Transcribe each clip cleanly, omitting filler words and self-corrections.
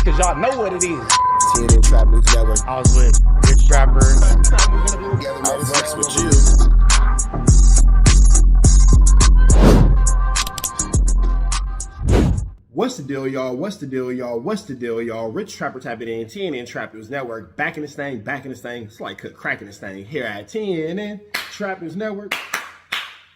because y'all know what it is. TNN Trap News Network. I was with Rich Trapper. I flex with you. What's the deal, y'all? What's the deal, y'all? What's the deal, y'all? Rich Trapper tapping in, TNN Trap News Network. Back in this thing, back in this thing. It's like cracking this thing here at TNN Trap News Network.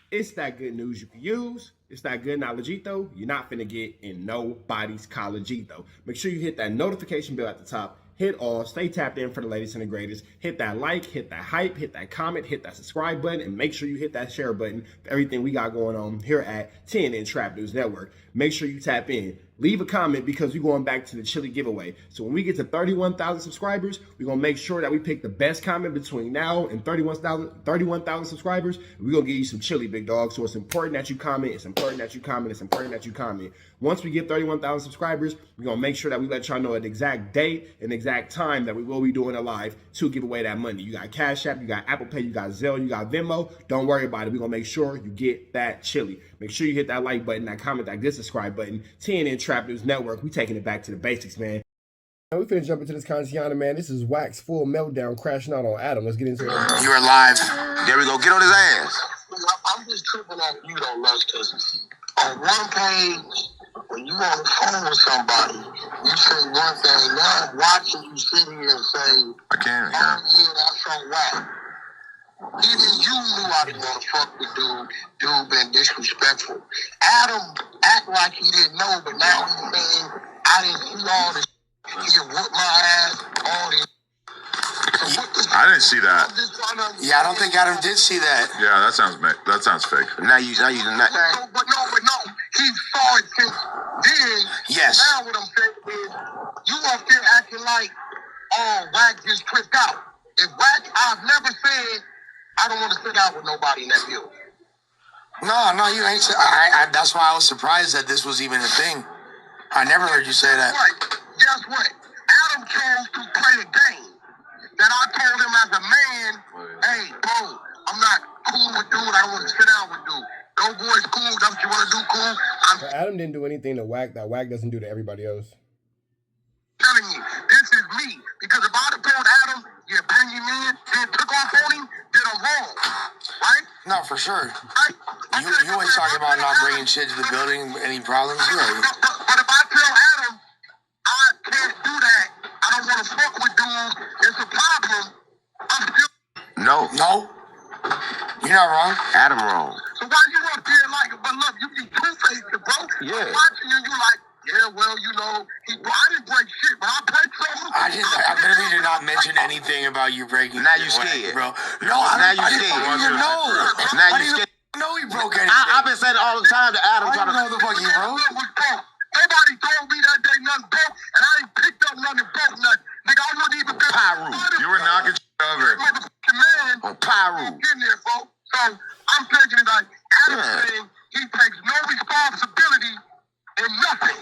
It's that good news you can use. It's that good knowledgeito you're not finna get in nobody's collegeito. Make sure you hit that notification bell at the top. Hit all, stay tapped in for the latest and the greatest. Hit that like, hit that hype, hit that comment, hit that subscribe button, and make sure you hit that share button for everything we got going on here at TNN Trap News Network. Make sure you tap in. Leave a comment because we're going back to the chili giveaway. So when we get to 31,000 subscribers, we're going to make sure that we pick the best comment between now and 31,000 subscribers. We're going to give you some chili, big dog. So it's important that you comment. It's important that you comment. It's important that you comment. Once we get 31,000 subscribers, we're going to make sure that we let y'all know an exact date and exact time that we will be doing a live to give away that money. You got Cash App, you got Apple Pay, you got Zelle, you got Venmo. Don't worry about it. We're going to make sure you get that chili. Make sure you hit that like button, that comment, that good subscribe button. TNN Trap News Network. We taking it back to the basics, man. We finna jump into this Contiana, man. This is Wack's full meltdown crashing out on Adam. Let's get into it. You're live. There we go. Get on his ass. I'm just tripping on you though, Lux, because on one page, when you on the phone with somebody, you say one thing. Now I'm watching you sit here and say, I can't. oh yeah, that's so whack. Even you knew I didn't want to fuck with dude. Dude been disrespectful. Adam act like he didn't know, but now he's saying, I didn't see all this. He whooped my ass, all this. So I didn't see that. Yeah, I don't think Adam did see that. Yeah, that sounds fake. Now you not. But no. He saw it since then. Yes. Now what I'm saying is, you up there acting like, oh, Wack just tripped out. If Wack, I've never said I don't want to sit out with nobody in that building. No, you ain't. That's why I was surprised that this was even a thing. I never heard you say that. Right. Guess what? Adam chose to play a game that I told him as a man, hey, bro, I'm not cool with dude. I don't want to sit down with dude. No boys cool. That's what you want to do, cool. Adam didn't do anything to Wack that Wack doesn't do to everybody else. Telling you, this is me. Because if I'd have told Adam, yeah, bring him in, then took off on him, then I'm wrong. Right? No, for sure. Right? You ain't talking about not bringing shit to the building, any problems? Yeah. But if I tell Adam, I can't do that, I don't want to fuck with dude, it's a problem, I'm still... No. You're not wrong. Adam wrong. So why you up there like, but look, you be two-faced, bro. Yeah. I'm watching you like, yeah, well, you know, I didn't break shit, but I break something. I literally did not mention anything about you breaking. Now you scared, bro. No, now you I scared. didn't even know. Now you scared. No, he broke anything. I've been saying it all the time to Adam. I don't know the fuck you broke. Nobody told me that day nothing broke, and I ain't picked up nothing broke nothing. Nigga, I wouldn't even get Pyro. You were knocking shit over. Man, On Pyro. getting there, bro. So I'm taking it like Adam saying he takes no responsibility in nothing.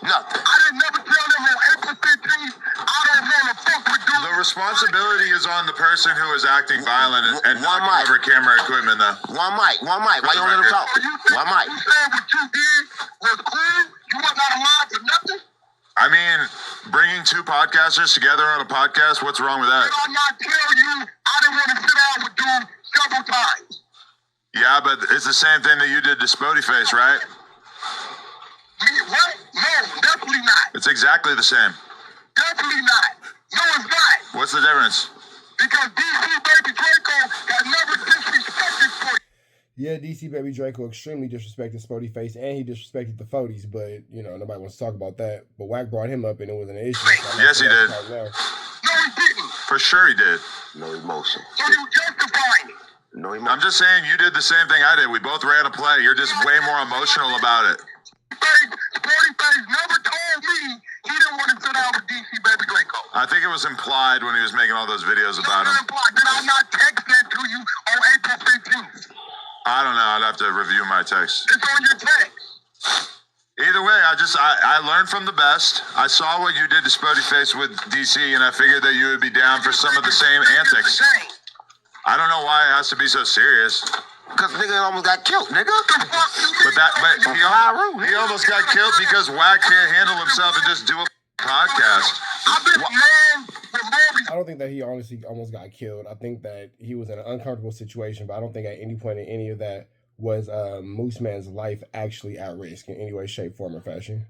Nothing. I didn't never tell them on April 15th, I don't want to fuck with dude. The responsibility is on the person who is acting violent and One knocking mic. over camera equipment, though. One mic. Why you don't let him talk? So you think One mic. you said what you did was cool? You was not alive for nothing? I mean, bringing two podcasters together on a podcast, what's wrong with that? Did I not tell you I didn't want to sit down with dude several times? Yeah, but it's the same thing that you did to Spody Face, right? What? No, definitely not. It's exactly the same. Definitely not. No, it's not. What's the difference? Because DC Baby Draco has never disrespected for you. Yeah, DC Baby Draco extremely disrespected Spody Face, and he disrespected the Fodies, but, you know, nobody wants to talk about that. But Wack brought him up, and it was an issue. So Yes, he did. No, he didn't. For sure he did. No emotion. So you justifying it. No emotion. I'm just saying you did the same thing I did. We both ran a play. You're just way more emotional about it. Sporty Face never told me he didn't want to sit down with DC Baby Draco. I think it was implied when he was making all those videos about him. Did I not text that to you on April 15th? I don't know. I'd have to review my text. It's on your text. Either way, I learned from the best. I saw what you did to Spody Face with DC, and I figured that you would be down for some of the same antics. I don't know why it has to be so serious. Because nigga almost got killed, nigga. But he almost got killed because Wack can't handle himself and just do a podcast. I've been a man with more I don't think that he honestly almost got killed. I think that he was in an uncomfortable situation, but I don't think at any point in any of that was Moose Man's life actually at risk in any way, shape, form, or fashion.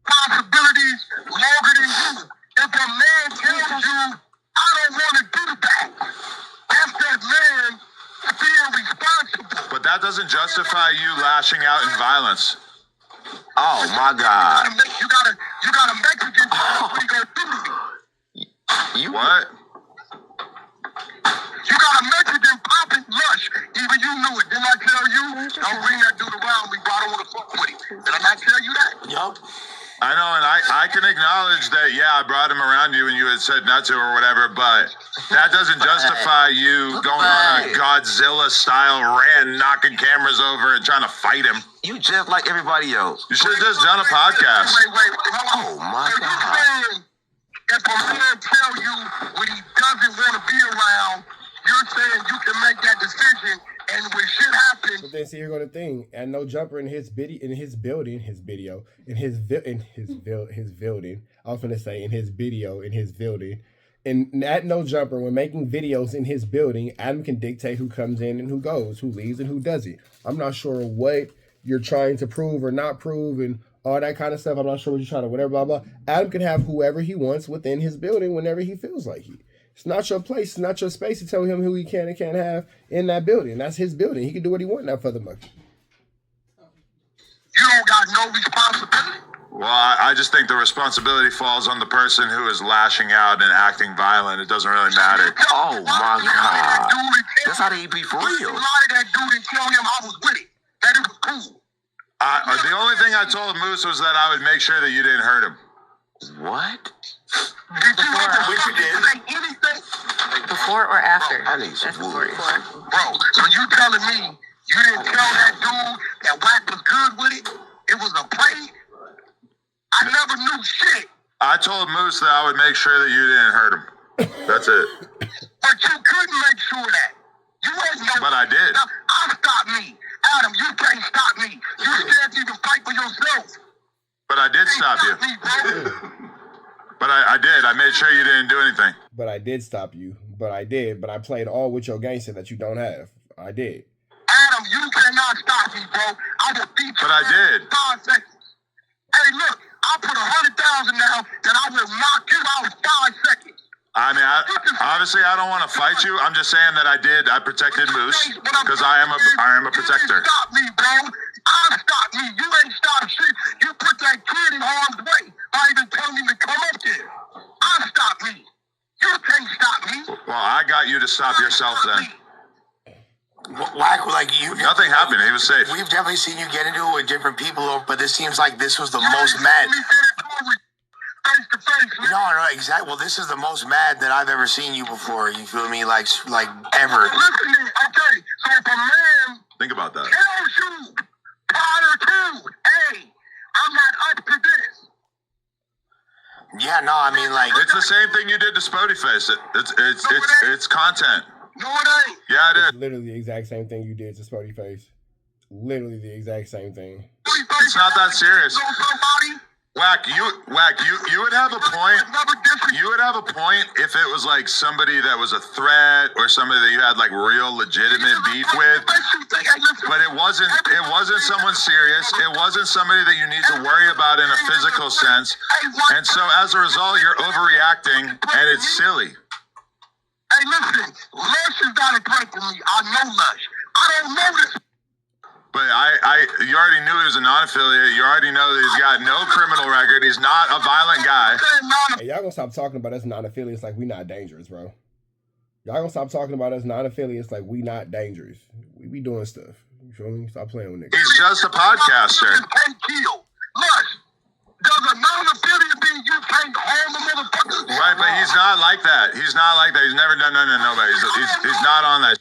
responsibilities longer than you. If a man tells you, I don't want to do that, that's that man being responsible. But that doesn't justify you lashing out in violence. Oh my God. You got a Mexican when you go through me. You What? You got a Mexican popping lush. Even you knew it. Didn't I tell you? Don't bring that dude around me, bro. I don't want to fuck with him. Did I not tell you that? Yup. I know, and I can acknowledge that, yeah, I brought him around you and you had said not to or whatever, but that doesn't justify you going on a Godzilla-style rant, knocking cameras over and trying to fight him. You just like everybody else. You should have just done a podcast. Wait. Hold on. Oh my So God. you saying if a man tell you when he doesn't want to be around, you're saying you can make that decision, and when shit happens, But then see, here go the thing. And no jumper in his building. I was gonna say in his video, in his building. And at No Jumper, when making videos in his building, Adam can dictate who comes in and who goes, who leaves and who doesn't. I'm not sure what you're trying to prove or not prove and all that kind of stuff. I'm not sure what you're trying to whatever, blah, blah. Adam can have whoever he wants within his building whenever he feels like it. It's not your place. It's not your space to tell him who he can and can't have in that building. That's his building. He can do what he wants in that for the monkey. you don't got no responsibility. Well, I just think the responsibility falls on the person who is lashing out and acting violent. It doesn't really matter. Oh my God. That's how they be for You real. lied to that dude and tell him I was with it. That it was cool. The only thing I told Moose was that I would make sure that you didn't hurt him. What? Did you ever Which you did. say anything? Before or after? I need some That's wood. before. Bro, so you telling me you didn't tell that dude that Wack was good with it? It was a play? I never knew shit. I told Moose that I would make sure that you didn't hurt him. That's it. But you couldn't make sure that. You ain't no. But I did. I'll stop me. Adam, you can't stop me. You scared to even fight for yourself. But I did stop you. Me, bro. But I did. I made sure you didn't do anything. But I did stop you. But I did. But I played all with your gangster that you don't have. I did. Adam, you cannot stop me, bro. I will beat you. But I did. in 5 seconds. Hey, look, I'll put 100,000 down that I will knock you out in 5 seconds. I mean, obviously, I don't want to fight you. I'm just saying that I did. I protected Moose because I am a protector. You didn't stop me, bro. I'll stop me. You ain't stop shit. You put that kid in harm's way by even telling him to come up there. I'll stop me. You can't stop me. Well, I got you to stop yourself then. Wack, like you. Nothing happened. He was safe. We've definitely seen you get into it with different people, but this seems like this was the most mad. Face to face. No, exactly. Well, this is the most mad that I've ever seen you before. You feel me? Like ever. Listen to me, okay? So if a man Think about that. tells you prior to, hey, I'm not up to this. Yeah, no, I mean, like, It's the same thing you did to Spody Face. It's content. No, it ain't. Yeah, it is. It's literally the exact same thing you did to Spody Face. Literally the exact same thing. It's not that serious. So somebody Wack, you would have a point. never disrespect. You would have a point if it was like somebody that was a threat or somebody that you had like real legitimate beef with. But it wasn't someone serious. It wasn't somebody that you need to worry about in a physical sense. And so as a result, you're overreacting and it's silly. Hey, listen, Lush is not a threat to me. I know Lush. I don't know this. But you already knew he was a non-affiliate. You already know that he's got no criminal record. He's not a violent guy. Hey, y'all gonna stop talking about us non-affiliates like we not dangerous, bro. Y'all gonna stop talking about us non-affiliates like we not dangerous. We be doing stuff. You feel me? Stop playing with niggas. He's just a podcaster. Can't kill. Lush, does a non-affiliate mean you can't harm a motherfucker? Right, but he's not like that. He's not like that. He's never done nothing to nobody. He's not on that.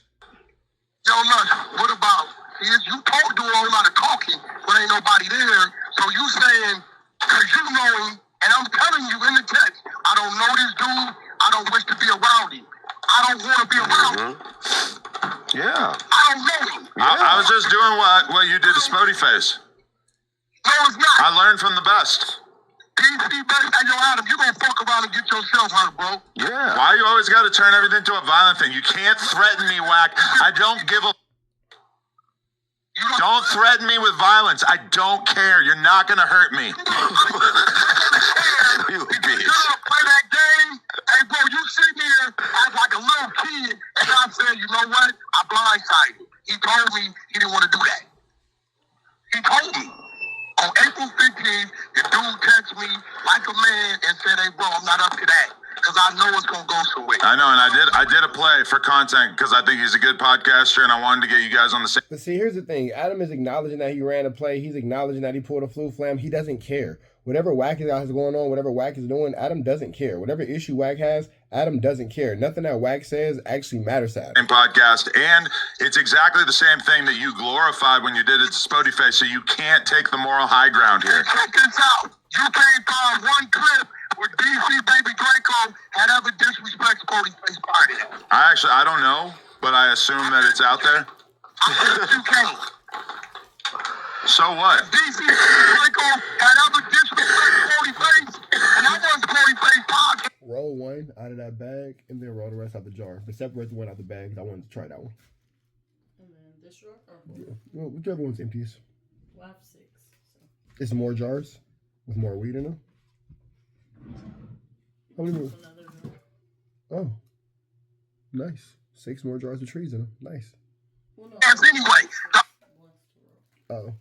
Yo, Lush, what about, you talk do a whole lot of talking, but ain't nobody there, so you saying, because you know him, and I'm telling you in the text, I don't know this dude, I don't wish to be around him. I don't want to be around him. Yeah. I don't know him. I was just doing what you did to Spody Face. No, it's not. I learned from the best. DC, baby, hey, yo, Adam, yourself hurt, bro. Yeah. Why you always got to turn everything into a violent thing? You can't threaten me, Wack. I don't give a... Don't threaten me with violence. I don't care. You're not going to hurt me. You bitch. Play that game. Hey, bro, you sit here as like a little kid, and I said, you know what? I blindsided him. He told me he didn't want to do that. He told me. On April 15th, the dude texted me like a man and said, hey, bro, I'm not up to that. Because I know it's going to go somewhere. I know, and I did a play for content because I think he's a good podcaster, and I wanted to get you guys on the same. But see, here's the thing. Adam is acknowledging that he ran a play. He's acknowledging that he pulled a flu flam. He doesn't care. Whatever Wack is going on, whatever Wack is doing, Adam doesn't care. Whatever issue Wack has, Adam doesn't care. Nothing that Wack says actually matters to Adam. Podcast, and it's exactly the same thing that you glorified when you did it to Spody Face, so you can't take the moral high ground here. Check this out. You can't find one clip where DC Baby Draco had ever disrespected Spody Face prior to that. I don't know, but I assume that it's out there. You can't. So what? DC Draco had ever disrespected Spody Face, and that wasn't Spody Face podcast. Roll one out of that bag, and then roll the rest out the jar. But separate the one out the bag, because I wanted to try that one. And then this jar? Yeah. Well, whichever one's emptiest. Well, I have 6. So. It's more jars with more weed in them. How many more? Another jar. Oh, nice. 6 more jars of trees in them. Nice. Well, no, Anyway. Oh.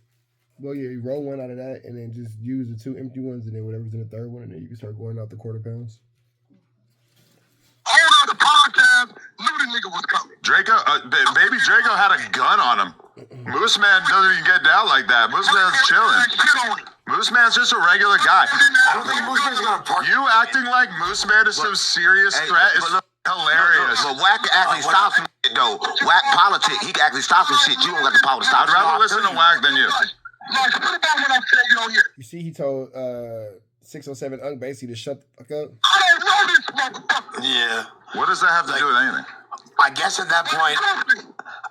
Well, yeah, you roll one out of that, and then just use the 2 empty ones, and then whatever's in the third one, and then you can start going out the quarter pounds. Owner of the podcast knew the nigga was coming. Draco, baby Draco had a gun on him. Moose Man doesn't even get down like that. Moose Man's chilling. Moose Man's just a regular guy. I don't think Moose Man's gonna park. You acting like Moose Man is some serious threat is hilarious. But Wack can actually stop some shit, though. Wack politic, he can actually stop some shit. You don't got the power to stop. I'd rather listen to Wack than you. What about when I'm saying you don't hear? You see, he told 607 Unk basically to shut the fuck up. I don't know this motherfucker. Yeah. What does that have to do with anything? I guess at that point,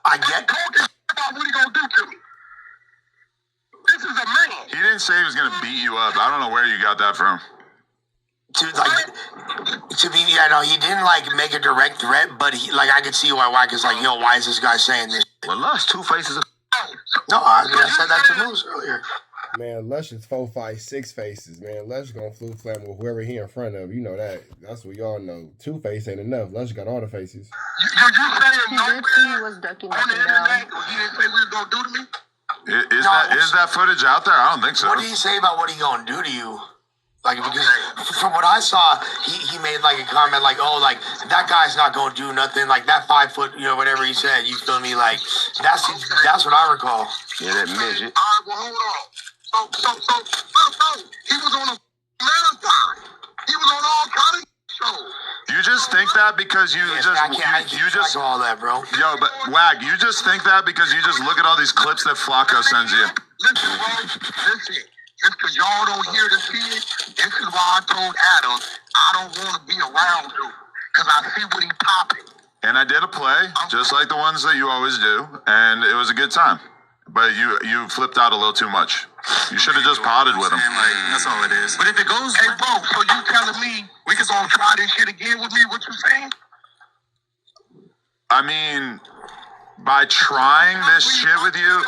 I get. Talking about what he gonna do to me. This is a man. He didn't say he was gonna beat you up. I don't know where you got that from. He didn't like make a direct threat, but he like I could see why Wack is like, yo, why is this guy saying this? Well, Lush, 2 faces of... No, I said that to Moose earlier. Man, Lush is 4, 5, 6 faces, man. Lush gonna flu flam with whoever he in front of. You know that. That's what y'all know. 2 face ain't enough. Lush got all the faces. He did say he was ducking up and down. He didn't say what he was gonna do to me. Is that footage out there? I don't think so. What did he say about what he gonna do to you? Like, because from what I saw, he made like a comment like, oh, like that guy's not gonna do nothing. Like that 5 foot, whatever he said. You feel me? Like that's what I recall. Yeah, that midget. All right, well, hold on. So, he was on a marathon. He was on all kind of shows. You just think that because you I just all that, bro. Yo, but Wack, you just think that because you just look at all these clips that Flacco sends you. Listen, bro. Listen. Just because y'all don't hear the kid, this is why I told Adam I don't want to be around you. Because I see what he popping. And I did a play, just like the ones that you always do, and it was a good time. But you flipped out a little too much. You should have just potted with him. Like, that's all it is. But if it goes, hey, bro, so you telling me we can go try this shit again with me? What you saying? I mean, by trying this shit with you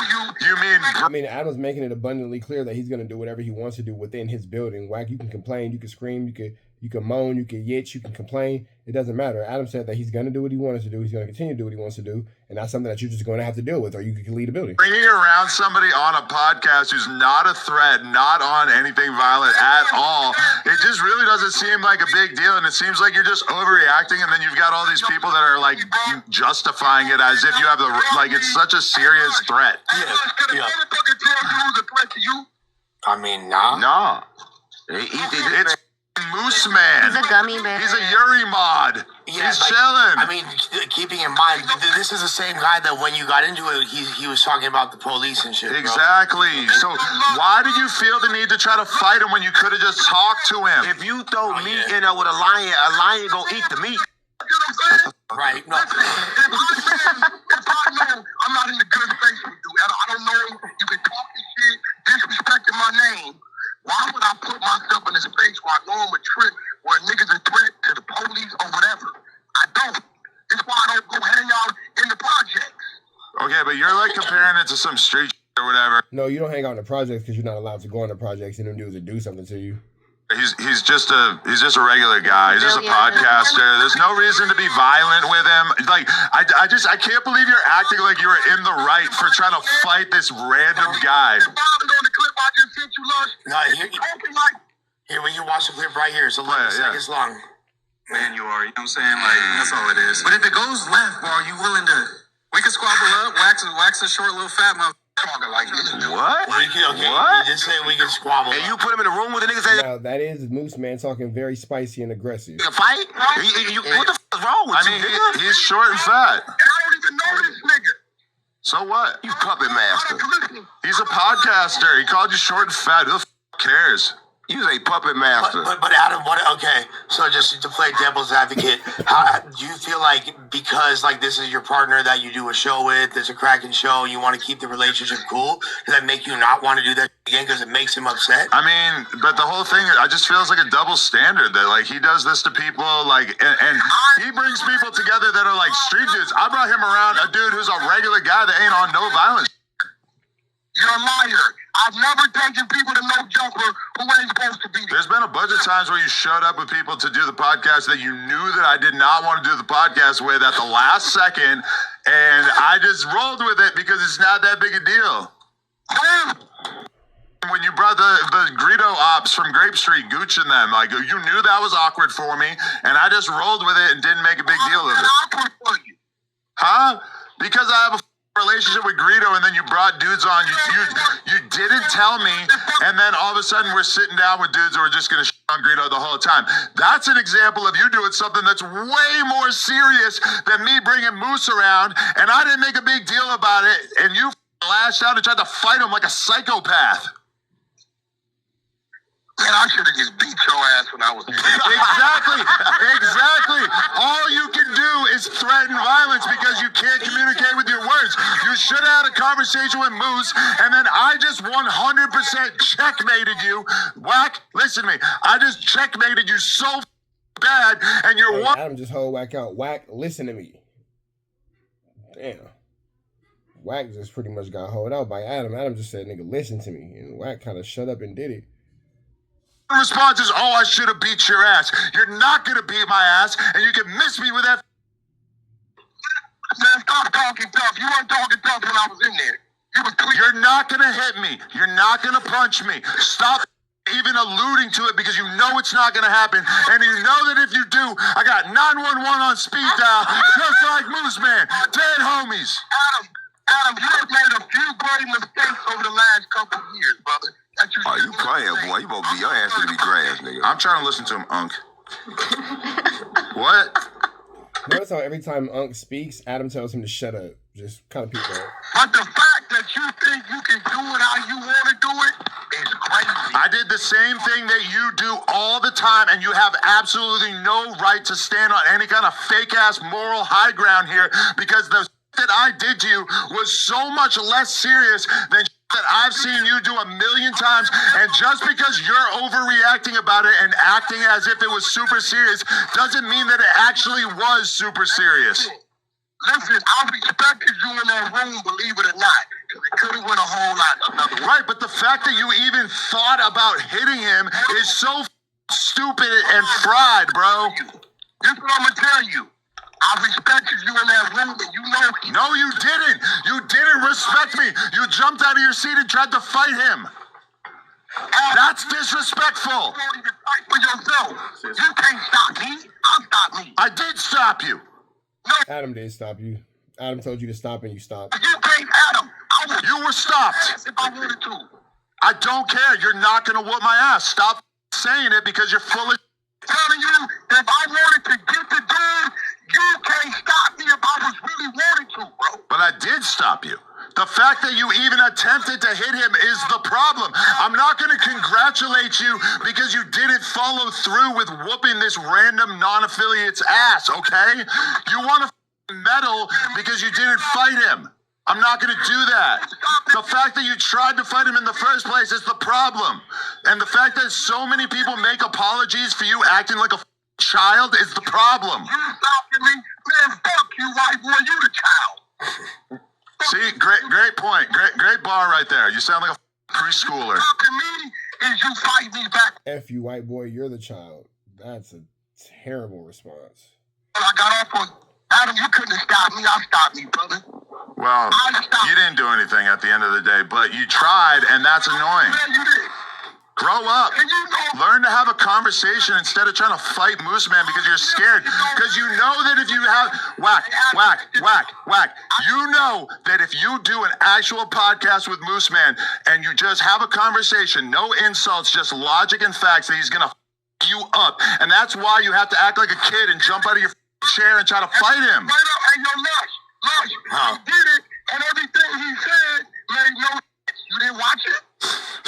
mean... I mean, Adam's making it abundantly clear that he's gonna do whatever he wants to do within his building. Wack, you can complain, you can scream, you can moan, you can yitch, you can complain. It doesn't matter. Adam said that he's gonna do what he wants to do. He's gonna continue to do what he wants to do, and that's something that you're just gonna have to deal with, or you can leave the building. Bringing around somebody on a podcast who's not a threat, not on anything violent at all, it just really doesn't seem like a big deal, and it seems like you're just overreacting, and then you've got all these people that are like justifying it as if you have the like it's such a serious threat. Yeah. I mean, Nah. It's Moose Man. He's a gummy bear. He's a Yuri mod. yeah, He's like, chilling. I mean, keeping in mind, this is the same guy that when you got into it, he was talking about the police and shit. Bro. Exactly. So why did you feel the need to try to fight him when you could have just talked to him? If you throw meat in there with a lion gonna eat the meat. Right. No. If I know I'm not in the good space with you, I don't know you been talking shit, disrespecting my name. Why would I put myself in a space where I know I'm a trick, where niggas a threat, to some street or whatever. No, you don't hang out in the projects because you're not allowed to go in the projects and them dudes would do something to you. He's just a regular guy. He's just a podcaster. There's no reason to be violent with him. Like I can't believe you're acting like you were in the right for trying to fight this random guy. Here, we can watch the clip right here. It's 11 seconds long. Man, you are. You know what I'm saying? Like, that's all it is. But if it goes left, bro, are you willing to... We can squabble up, wax a short little fat motherfucker talking like this. What? What? You just say we can squabble. And you put him in a room with the niggas that Now, that is Moose Man talking very spicy and aggressive. fight? What the fuck is wrong with you, nigga? He's short and fat. And I don't even know this nigga. So what? You puppet master. He's a podcaster. He called you short and fat. Who the fuck cares? You a puppet master. But Adam, okay, so just to play devil's advocate, how do you feel like because like this is your partner that you do a show with, it's a cracking show, you want to keep the relationship cool? Does that make you not want to do that again because it makes him upset? I mean, but the whole thing, I just feels like a double standard that like he does this to people, like, and he brings people together that are like street dudes. I brought him around a dude who's a regular guy that ain't on no violence. You're a liar. I've never taken people to no jumper who ain't supposed to be there. There's been a bunch of times where you showed up with people to do the podcast that you knew that I did not want to do the podcast with at the last second, and I just rolled with it because it's not that big a deal. When you brought the Greedo ops from Grape Street, Gooch and them, like you knew that was awkward for me, and I just rolled with it and didn't make a big deal of it. Awkward for you. Huh? Because I have a relationship with Greedo, and then you brought dudes on. You didn't tell me, and then all of a sudden we're sitting down with dudes who are just gonna shit on Greedo the whole time. That's an example of you doing something that's way more serious than me bringing Moose around, and I didn't make a big deal about it, and you lashed out and tried to fight him like a psychopath. Man, I should have just beat your ass when I was Exactly. All you can do is threaten violence because you can't communicate with your words. You should have had a conversation with Moose, and then I just 100% checkmated you. Wack, listen to me. I just checkmated you so bad, and you're Hey, one. Adam just hold Wack out. Wack, listen to me. Damn. Wack just pretty much got hold out by Adam. Adam just said, nigga, listen to me. And Wack kind of shut up and did it. Response is, oh, I should have beat your ass. You're not going to beat my ass, and you can miss me with that. Man, stop talking tough. You weren't talking tough when I was in there. You're not going to hit me. You're not going to punch me. Stop even alluding to it because you know it's not going to happen. And you know that if you do, I got 911 on speed dial, just like Moose Man. Dead homies. Adam, you have made a few great mistakes over the last couple of years, brother. Oh, you playing, boy. You gonna be your ass gonna be grass, nigga. I'm trying to listen to him, Unc. What? Notice how every time Unc speaks, Adam tells him to shut up. Just kind of people. But the fact that you think you can do it how you want to do it is crazy. I did the same thing that you do all the time, and you have absolutely no right to stand on any kind of fake-ass moral high ground here because the that I did to you was so much less serious than that I've seen you do a million times, and just because you're overreacting about it and acting as if it was super serious doesn't mean that it actually was super serious. Listen, I respected you in that room, believe it or not. It could have went a whole lot another way. Right, but the fact that you even thought about hitting him is so stupid and fried, bro. This is what I'm gonna tell you. I respected you in that room, and you know he... No, you didn't. You didn't respect me. You jumped out of your seat and tried to fight him. That's disrespectful. You don't even fight for yourself. You can't stop me. I'll stop me. I did stop you. Adam did stop you. Adam told you to stop and you stopped. You can't, Adam. You were stopped. If I wanted to. I don't care. You're not going to whoop my ass. Stop saying it because you're full of... Telling you, if I wanted to get the dude, you can't stop me if I was really wanting to, bro. But I did stop you. The fact that you even attempted to hit him is the problem. I'm not going to congratulate you because you didn't follow through with whooping this random non-affiliate's ass, okay? You want to medal because you didn't fight him. I'm not going to do that. The fact that you tried to fight him in the first place is the problem. And the fact that so many people make apologies for you acting like a child is the problem. You stopping me? Man, fuck you, white boy. You the child. See, great point. Great bar right there. You sound like a preschooler. Talking me is you fight me back. F you, white boy, you're the child. That's a terrible response. I got off on Adam, you couldn't have stopped me. I stopped me, brother. Well, you didn't do anything at the end of the day, but you tried, and that's annoying. Yeah, you did. Grow up. And you know, Learn to have a conversation instead of trying to fight Moose Man because you're scared. Because you know that if you have whack. You know that if you do an actual podcast with Moose Man and you just have a conversation, no insults, just logic and facts, that he's gonna f you up. And that's why you have to act like a kid and jump out of your chair and try to fight him. right up, hey, yo, Lush, Huh. he did it, and everything he said made no sense. You didn't watch it?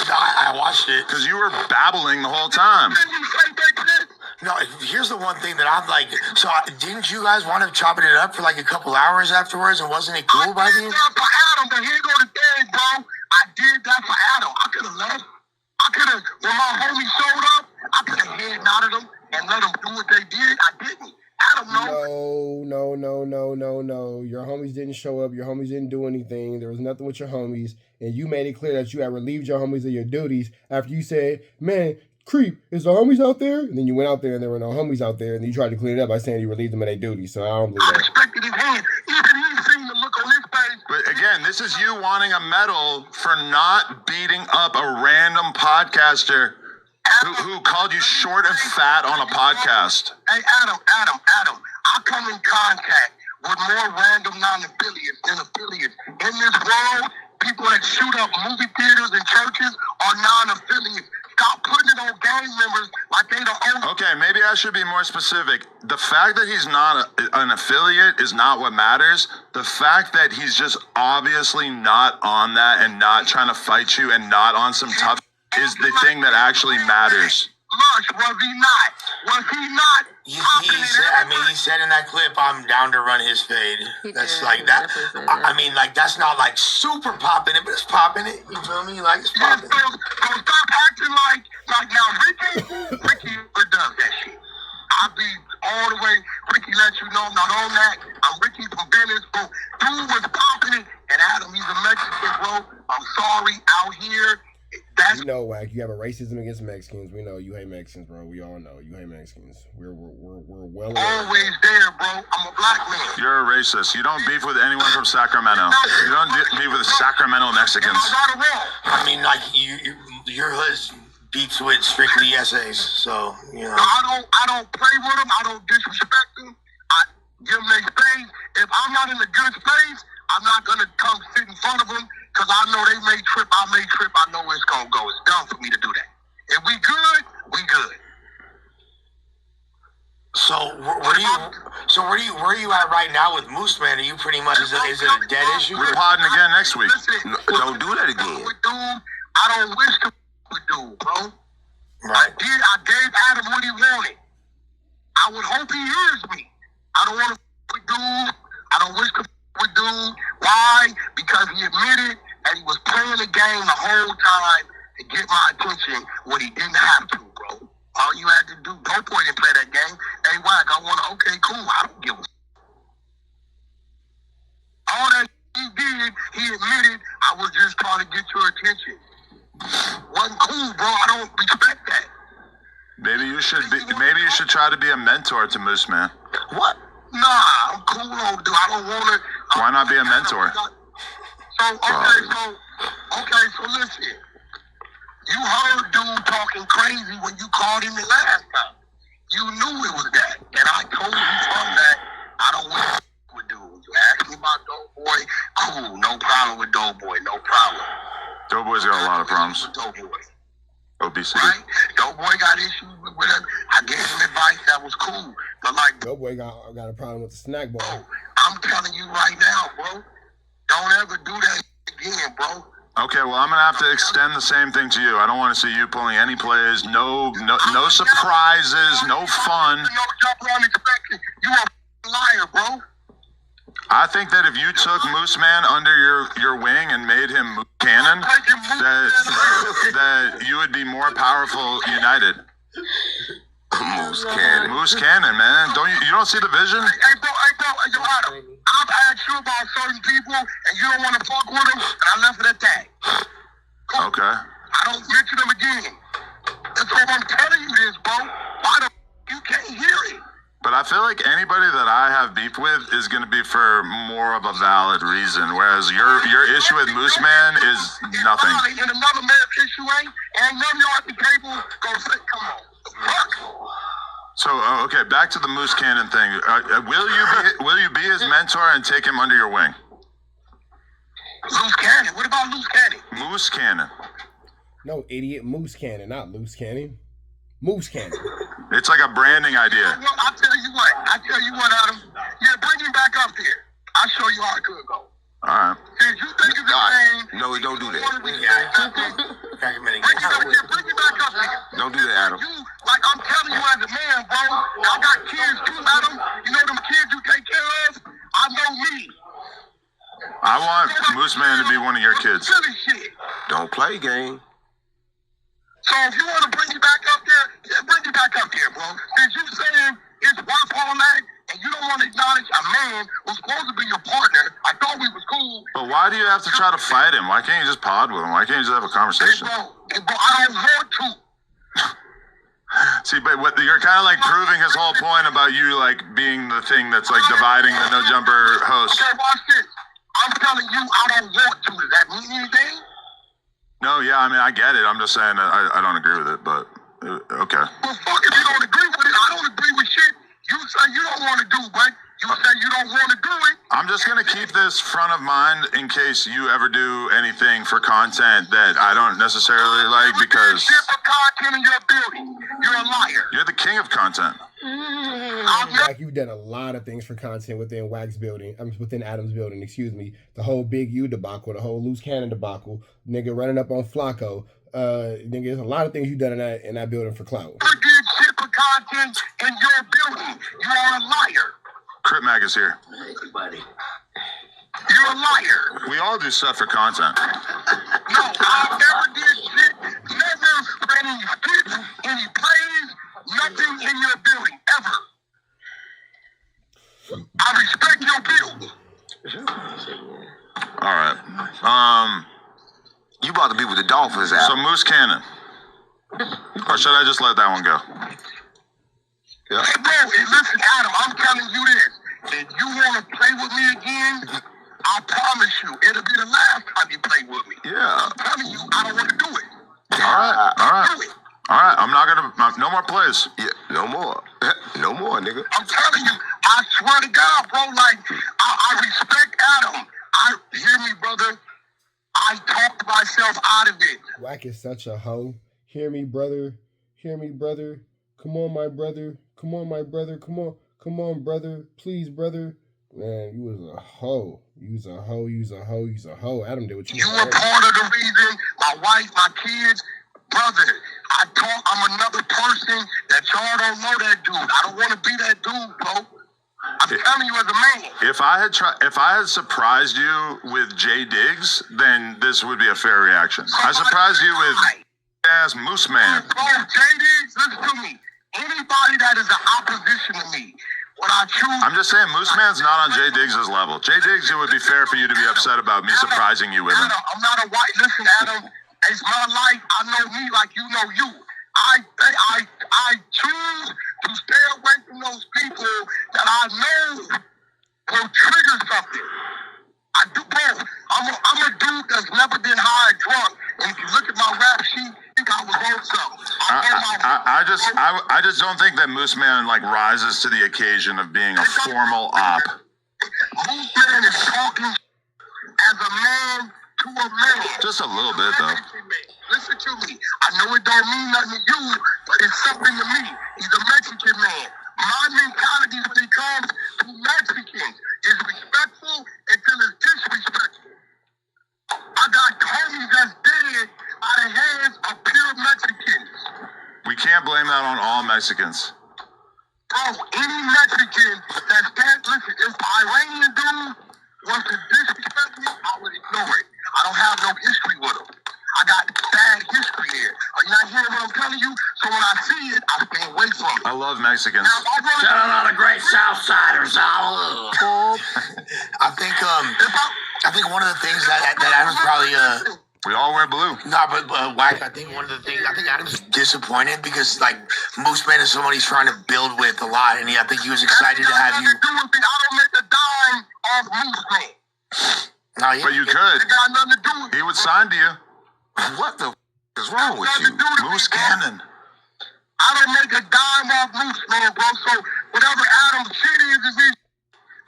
I watched it. Because you were babbling the whole time. Didn't you say that shit? No, here's the one thing that I'm like, so didn't you guys want to chopping it up for like a couple hours afterwards, and wasn't it cool by I the did end? that for Adam, but here go the thing, bro. I did that for Adam. I could have left. I could have, when my homies showed up, I could have head nodded them and let them do what they did. I didn't. Adam, No. Your homies didn't show up. Your homies didn't do anything. There was nothing with your homies. And you made it clear that you had relieved your homies of your duties after you said, man, creep, is the homies out there? And then you went out there and there were no homies out there. And you tried to clean it up by saying you relieved them of their duties. So I don't believe I that. respected his hand. Even he seen the look on his face. But again, this is you wanting a medal for not beating up a random podcaster who called you short and fat on a podcast. Hey, Adam, I come in contact with more random non-affiliates than affiliates. In this world, people that shoot up movie theaters and churches are non-affiliates. Stop putting it on gang members like they the only. Okay, maybe I should be more specific. The fact that he's not an affiliate is not what matters. The fact that he's just obviously not on that and not trying to fight you and not on some tough is the thing that actually matters. Lush, was he not? Was he not? He said in that clip, I'm down to run his fade. That's like that. I mean, like, that's not like super popping it, but it's popping it. You feel me? Like, it's Yeah, popping. so stop acting like now Ricky does that shit. I be all the way. Ricky lets you know I'm not on that. I'm Ricky from Venice, bro. Dude was popping it, and Adam, he's a Mexican, bro. I'm sorry, out here. That's You know, Wack, you have a racism against Mexicans. We know you hate Mexicans, bro. We all know you hate Mexicans. We're well aware. always there, bro. I'm a black man. You're a racist. You don't beef with anyone from Sacramento. You don't beef with Sacramento Mexicans. Am I right or wrong? I mean, like, your hood's beats with strictly essays, so, you know. I don't play with them. I don't disrespect them. I give them their space. If I'm not in a good space, I'm not gonna come sit in front of them because I know they may trip. I may trip. I know it's gonna go. It's done for me to do that. If we good, we good. So where are you at right now with Moose Man? Are you pretty much, is it a dead issue? We're podding again next week. Listen, Don't do that again. with dude, I don't wish to with dude, bro. Right. I gave Adam what he wanted. I would hope he hears me. I don't want to with dude. I don't wish to with dude. Why? Because he admitted that he was playing the game the whole time to get my attention when he didn't have to, bro. All you had to do, Dope Boy didn't play that game. Hey, Wack, I want to, okay, cool. I don't give a all that he did, he admitted I was just trying to get your attention. Wasn't cool, bro. I don't respect that. Maybe you should try to be a mentor to Moose Man. What? Nah, I'm cool on dude. I don't want to. Why not be a mentor? So listen. You heard dude talking crazy when you called him the last time. You knew it was that. And I told you from that, I don't want to with dude. You asked me about Dope Boy, cool. No problem with Dope Boy. No problem. Dope Boy's got a lot of problems. Dope Boy. Obesity. Right? Dope Boy got issues with him. I gave him advice that was cool. But like, Dope Boy got a problem with the snack bar. bro, I'm telling you right now, bro. Don't ever do that again, bro. Okay, well, I'm going to have to extend the same thing to you. I don't want to see you pulling any plays, no surprises, no fun. No jump on expecting. You a liar, bro. I think that if you took Moose Man under your wing and made him Moose Cannon, that you would be more powerful united. Moose Cannon. Moose Cannon, man. You don't see the vision? Hey, bro, yo, Adam, I've asked you about certain people, and you don't want to fuck with them, and I left it at that. Cool. Okay. I don't mention them again. That's why I'm telling you this, bro. Why the you can't hear it? But I feel like anybody that I have beef with is going to be for more of a valid reason, whereas your issue with Moose Man is nothing. And another man's issue ain't none of y'all at the table go say, come on. Fuck. So okay, back to the Moose Cannon thing. Will you be his mentor and take him under your wing? Loose cannon. What about loose cannon? Moose Cannon. No, idiot. Moose Cannon, not loose cannon. Moose Cannon. It's like a branding idea. Well, I tell you what, Adam. Yeah, bring him back up here. I'll show you how it could go. All right. Did you think of the name? No, don't do that. Bring him back up here. Don't do that, Adam. You, like I'm telling you as a man, bro, I got kids too, Adam. You know them kids you take care of? I know me. I want Moose Man to be one of your kids. Silly shit. Don't play game. So if you want to bring it back up there, yeah, bring it back up there, bro. Since you saying it's worth all that, and you don't want to acknowledge a man who's supposed to be your partner, I thought we was cool. But why do you have to try to fight him? Why can't you just pod with him? Why can't you just have a conversation? Hey, bro, I don't want to. See, but you're kind of like proving his whole point about you like being the thing that's like dividing the no jumper host. Okay, watch this. I'm telling you, I don't want to. Does that mean anything? No, yeah, I mean I get it. I'm just saying that I don't agree with it, but okay. Well, fuck if you don't agree with it. I don't agree with shit. You say you don't want to do, but you say you don't want to do it. I'm just gonna keep this front of mind in case you ever do anything for content that I don't necessarily like because shit for content in your building. You're a liar. You're the king of content. Like you've done a lot of things for content within Wack's building. Within Adam's building, excuse me. The whole Big U debacle, the whole loose cannon debacle, nigga running up on Flacco. Nigga, there's a lot of things you've done in that building for clout. You did shit for content in your building. You are a liar. Crip Mag is here. Hey, buddy. You're a liar. We all do stuff for content. No, I never did shit. Never any skits, any plays, nothing in your building, ever. I respect your building. All right. You about to be with the Dolphins, Adam. So Moose Cannon. Or should I just let that one go? Yeah. Hey, bro, listen, Adam, I'm telling you this. If you want to play with me again, I promise you, it'll be the last time you play with me. Yeah. I'm telling you, I don't want to do it. All right. Do it. All right. I'm not gonna. No more plays. Yeah, no more. No more, nigga. I'm telling you, I swear to God, bro, like, I respect Adam. Hear me, brother. I talked myself out of it. Wack is such a hoe. Hear me, brother. Hear me, brother. Come on, my brother. Come on, my brother. Come on. Come on, brother. Please, brother. Man, you was a hoe. You was a hoe. You was a hoe. You was a hoe. Adam did what you You were part of the reason, my wife, my kids, brother. I'm another person that y'all don't know that dude. I don't want to be that dude, bro. I'm telling you as a man. If I had surprised you with Jay Diggs, then this would be a fair reaction. I surprised you with ass Moose Man. Bro, Jay Diggs, listen to me. Anybody that is an opposition to me, when I choose... I'm just saying, Moose Man's not on Jay Diggs' level. Jay Diggs, it would be fair for you to be upset about me surprising you with him. Adam, I'm not a white... Listen, Adam, it's my life. I know me like you know you. I choose to stay away from those people that I know will trigger something. I do both. I'm a dude that's never been high or drunk. And if you look at my rap sheet, I think I was on something. I just don't think that Moose Man like rises to the occasion of being a formal op. Moose Man is talking as a man to a man. Just a little bit though. Listen to me. I know it don't mean nothing to you, but it's something to me. He's a Mexican man. My mentality when it comes to Mexicans is respectful until it's disrespectful. I got homies that's dead by the hands of pure Mexicans. We can't blame that on all Mexicans. Bro, any Mexican that stands, listen, if an Iranian dude wants to disrespect me, I would ignore it. I don't have no history with him. I got bad history here. A Are you not hearing what I'm telling you? So when I see it, I stay away from it. I love Mexicans. Now, if I run Shout out all the great Southsiders. I think one of the things that Adam's probably We all wear blue. but Wack, I think one of the things I think Adam's disappointed because like Moose Man is someone he's trying to build with a lot, and I think he was excited to have you. I don't make a dime off Moose Man. No, But you could. It got nothing to do with it. He would sign to you. What the is wrong with you? Moose Cannon. I don't make a dime off Moose Man, bro. So whatever Adam's shit is his.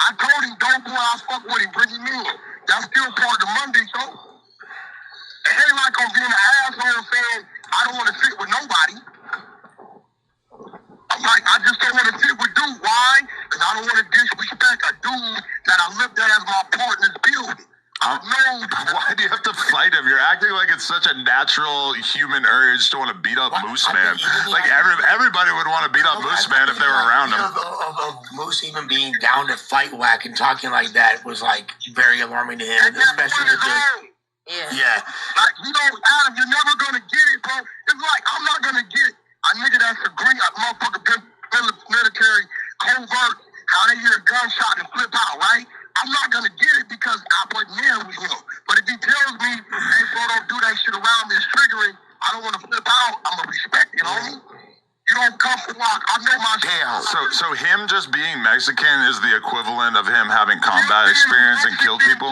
I told him, don't go out, fuck with him, bring him in. That's still part of the Monday show. It ain't like I'm being an asshole saying I don't want to sit with nobody. I'm like, I just don't want to sit with dude. Why? Because I don't want to disrespect a dude that I looked at as my partner's building. Why do you have to fight him? You're acting like it's such a natural human urge to want to beat up Moose Man. Like everybody would want to beat up Moose Man if they were around him. Of Moose even being down to fight Wack and talking like that was like very alarming to him, especially with the. Yeah. Like, Adam, you're never gonna get it, bro. It's like I'm not gonna get a nigga that's a green, a motherfucker military covert, how they hear a gunshot and flip out, right? I'm not gonna get it because I wasn't there with him. But if he tells me, hey, bro, don't do that shit around me, it's triggering, I don't want to flip out, I'm gonna respect it, homie. You don't come for Wack. I know my shit. So him just being Mexican is the equivalent of him having combat experience and killed people?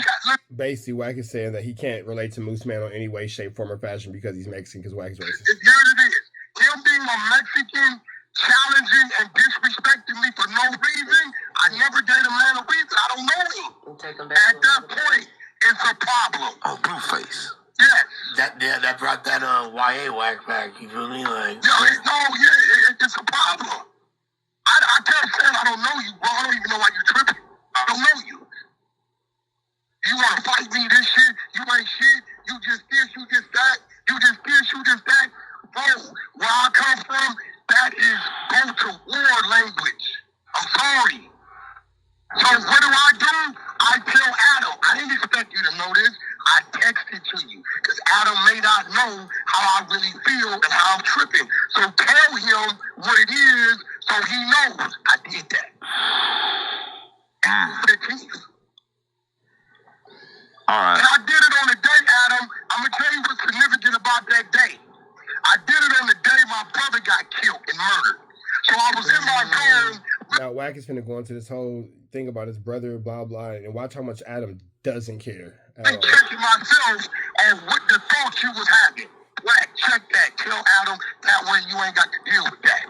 Basically, Wack is saying that he can't relate to Moose Man on any way, shape, form, or fashion because he's Mexican, because Wack is racist. Here it is. Him being a Mexican, challenging and disrespecting me for no reason, I never gave a man a reason. I don't know him. At that point, it's a problem. Oh, Blueface. Yes. That brought that YA Wack back. You feel me? Like it's a problem. I can't say I don't know you, bro. I don't even know why you're tripping. I don't know you. You want to fight me? This shit, you ain't shit. You just this, you just that. You just this, you just that. Bro, where I come from, that is go to war language. I'm sorry. So what do? I tell Adam. I didn't expect you to know this. I texted to you because Adam may not know how I really feel and how I'm tripping. So tell him what it is so he knows I did that. All right. And I did it on the day, Adam. I'm going to tell you what's significant about that day. I did it on the day my brother got killed and murdered. So I was in my room. Now, Wack is finna go into this whole thing about his brother, blah, blah, and watch how much Adam doesn't care at all. Checking myself on what the thoughts you was having. Wack, check that. Tell Adam that way you ain't got to deal with that.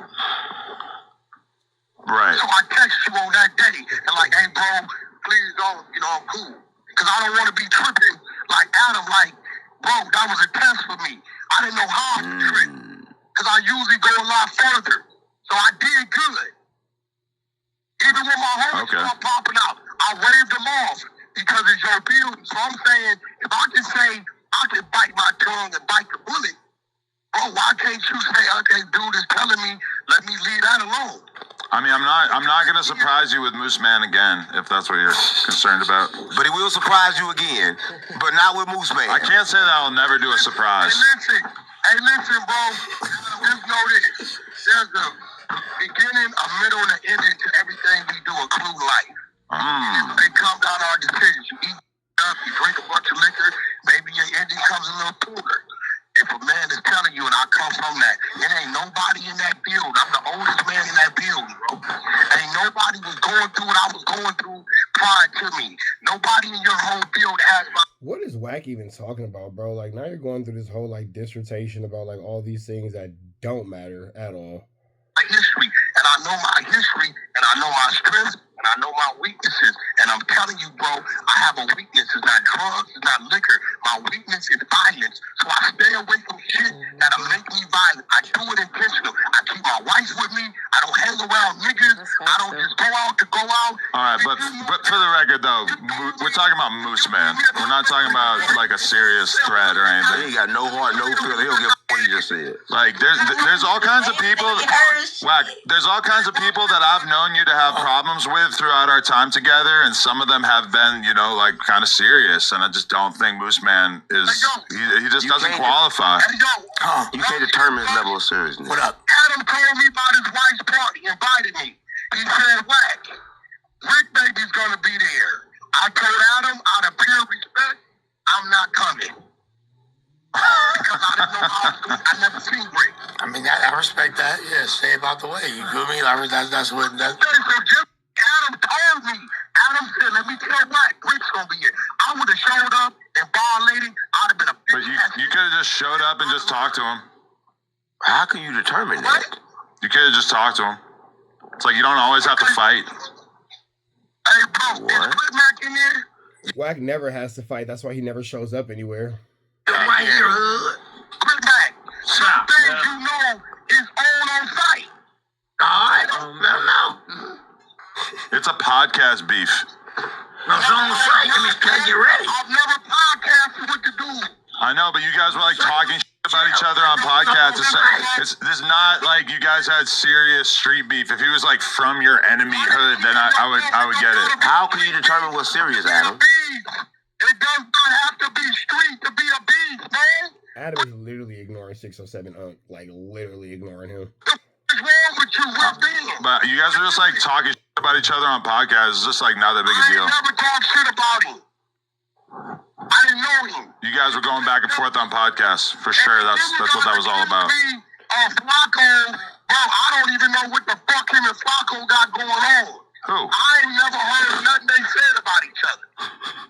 Right. So I text you on that day and like, hey, bro, please don't, I'm cool. Because I don't want to be tripping like Adam, like, bro, that was a test for me. I didn't know how I would trip. Because I usually go a lot further. So I did good. Even when my homies start popping out, I waved them off because it's your building. So I'm saying, if I can say I can bite my tongue and bite the bullet, bro, why can't you say, okay, dude is telling me, let me leave that alone? I mean, I'm not gonna surprise you with Moose Man again, if that's what you're concerned about. But he will surprise you again, but not with Moose Man. I can't say that I'll never do a surprise. Hey, listen, bro. Just know this. There's a beginning, a middle, and an ending to everything we do, including life. They come down to our decisions. You eat up, you drink a bunch of liquor, maybe your ending comes a little poorer. If a man is telling you, and I come from that, it ain't nobody in that build. I'm the oldest man in that building, bro. Ain't nobody was going through what I was going through prior to me. Nobody in your whole build has my... What is Wack even talking about, bro? Like, now you're going through this whole, like, dissertation about, like, all these things that don't matter at all. My history, and I know my history, and I know my strengths, and I know my weaknesses. And I'm telling you, bro, I have a weakness. It's not drugs, it's not liquor. My weakness is violence. So I stay away from shit that'll make me violent. I do it intentional. I keep my wife with me. I don't hang around niggas. I don't just go out to go out. All right, but for the record, though, we're talking about Moose Man. We're not talking about, like, a serious threat or anything. He ain't got no heart, no feeling. He don't give a what you just said. Like there's all kinds of people. Wack, there's all kinds of people that I've known you to have problems with throughout our time together, and some of them have been, you know, like kind of serious. And I just don't think Moose Man is. He just doesn't qualify. You can't determine his level of seriousness. What up? Adam told me about his wife's party, invited me. He said, Wack, Rick Baby's gonna be there. I told Adam, out of pure respect, I'm not coming. Because I didn't know how I never seen Rick. I mean, I respect that. Yeah, stay about the way. You feel me? Like, that's what. Okay, so just Adam told me. Adam said, let me tell Wack, Rick's gonna be here. I would have showed up and violated. I'd have been a But you could have just showed up and just talked to him. How can you determine that? You could have just talked to him. It's like you don't always have to fight. Hey, bro, is Clip Mac in there? Wack never has to fight. That's why he never shows up anywhere. Right here, hood. Clip Mac. Stop. Things you know is on site. I don't know. It's a podcast beef. No, it's on site. Let me get ready. I've never podcasted with the dude. I know, but you guys were like talking about each other on podcasts. It's not like you guys had serious street beef. If he was like from your enemy hood, then I would get it. How can you determine what's serious, Adam? It does not have to be street to be a beast, man. Adam is literally ignoring 607 like literally ignoring him. What's wrong with you? What's being? But you guys were just like talking about each other on podcasts. It's just like not that big a deal. I never talked shit about him. I didn't know him. You guys were going back and forth on podcasts for sure. That's what that was all about. Flacco, bro, I don't even know what the fuck him and Flacco got going on. Who? I ain't never heard nothing they said about each other.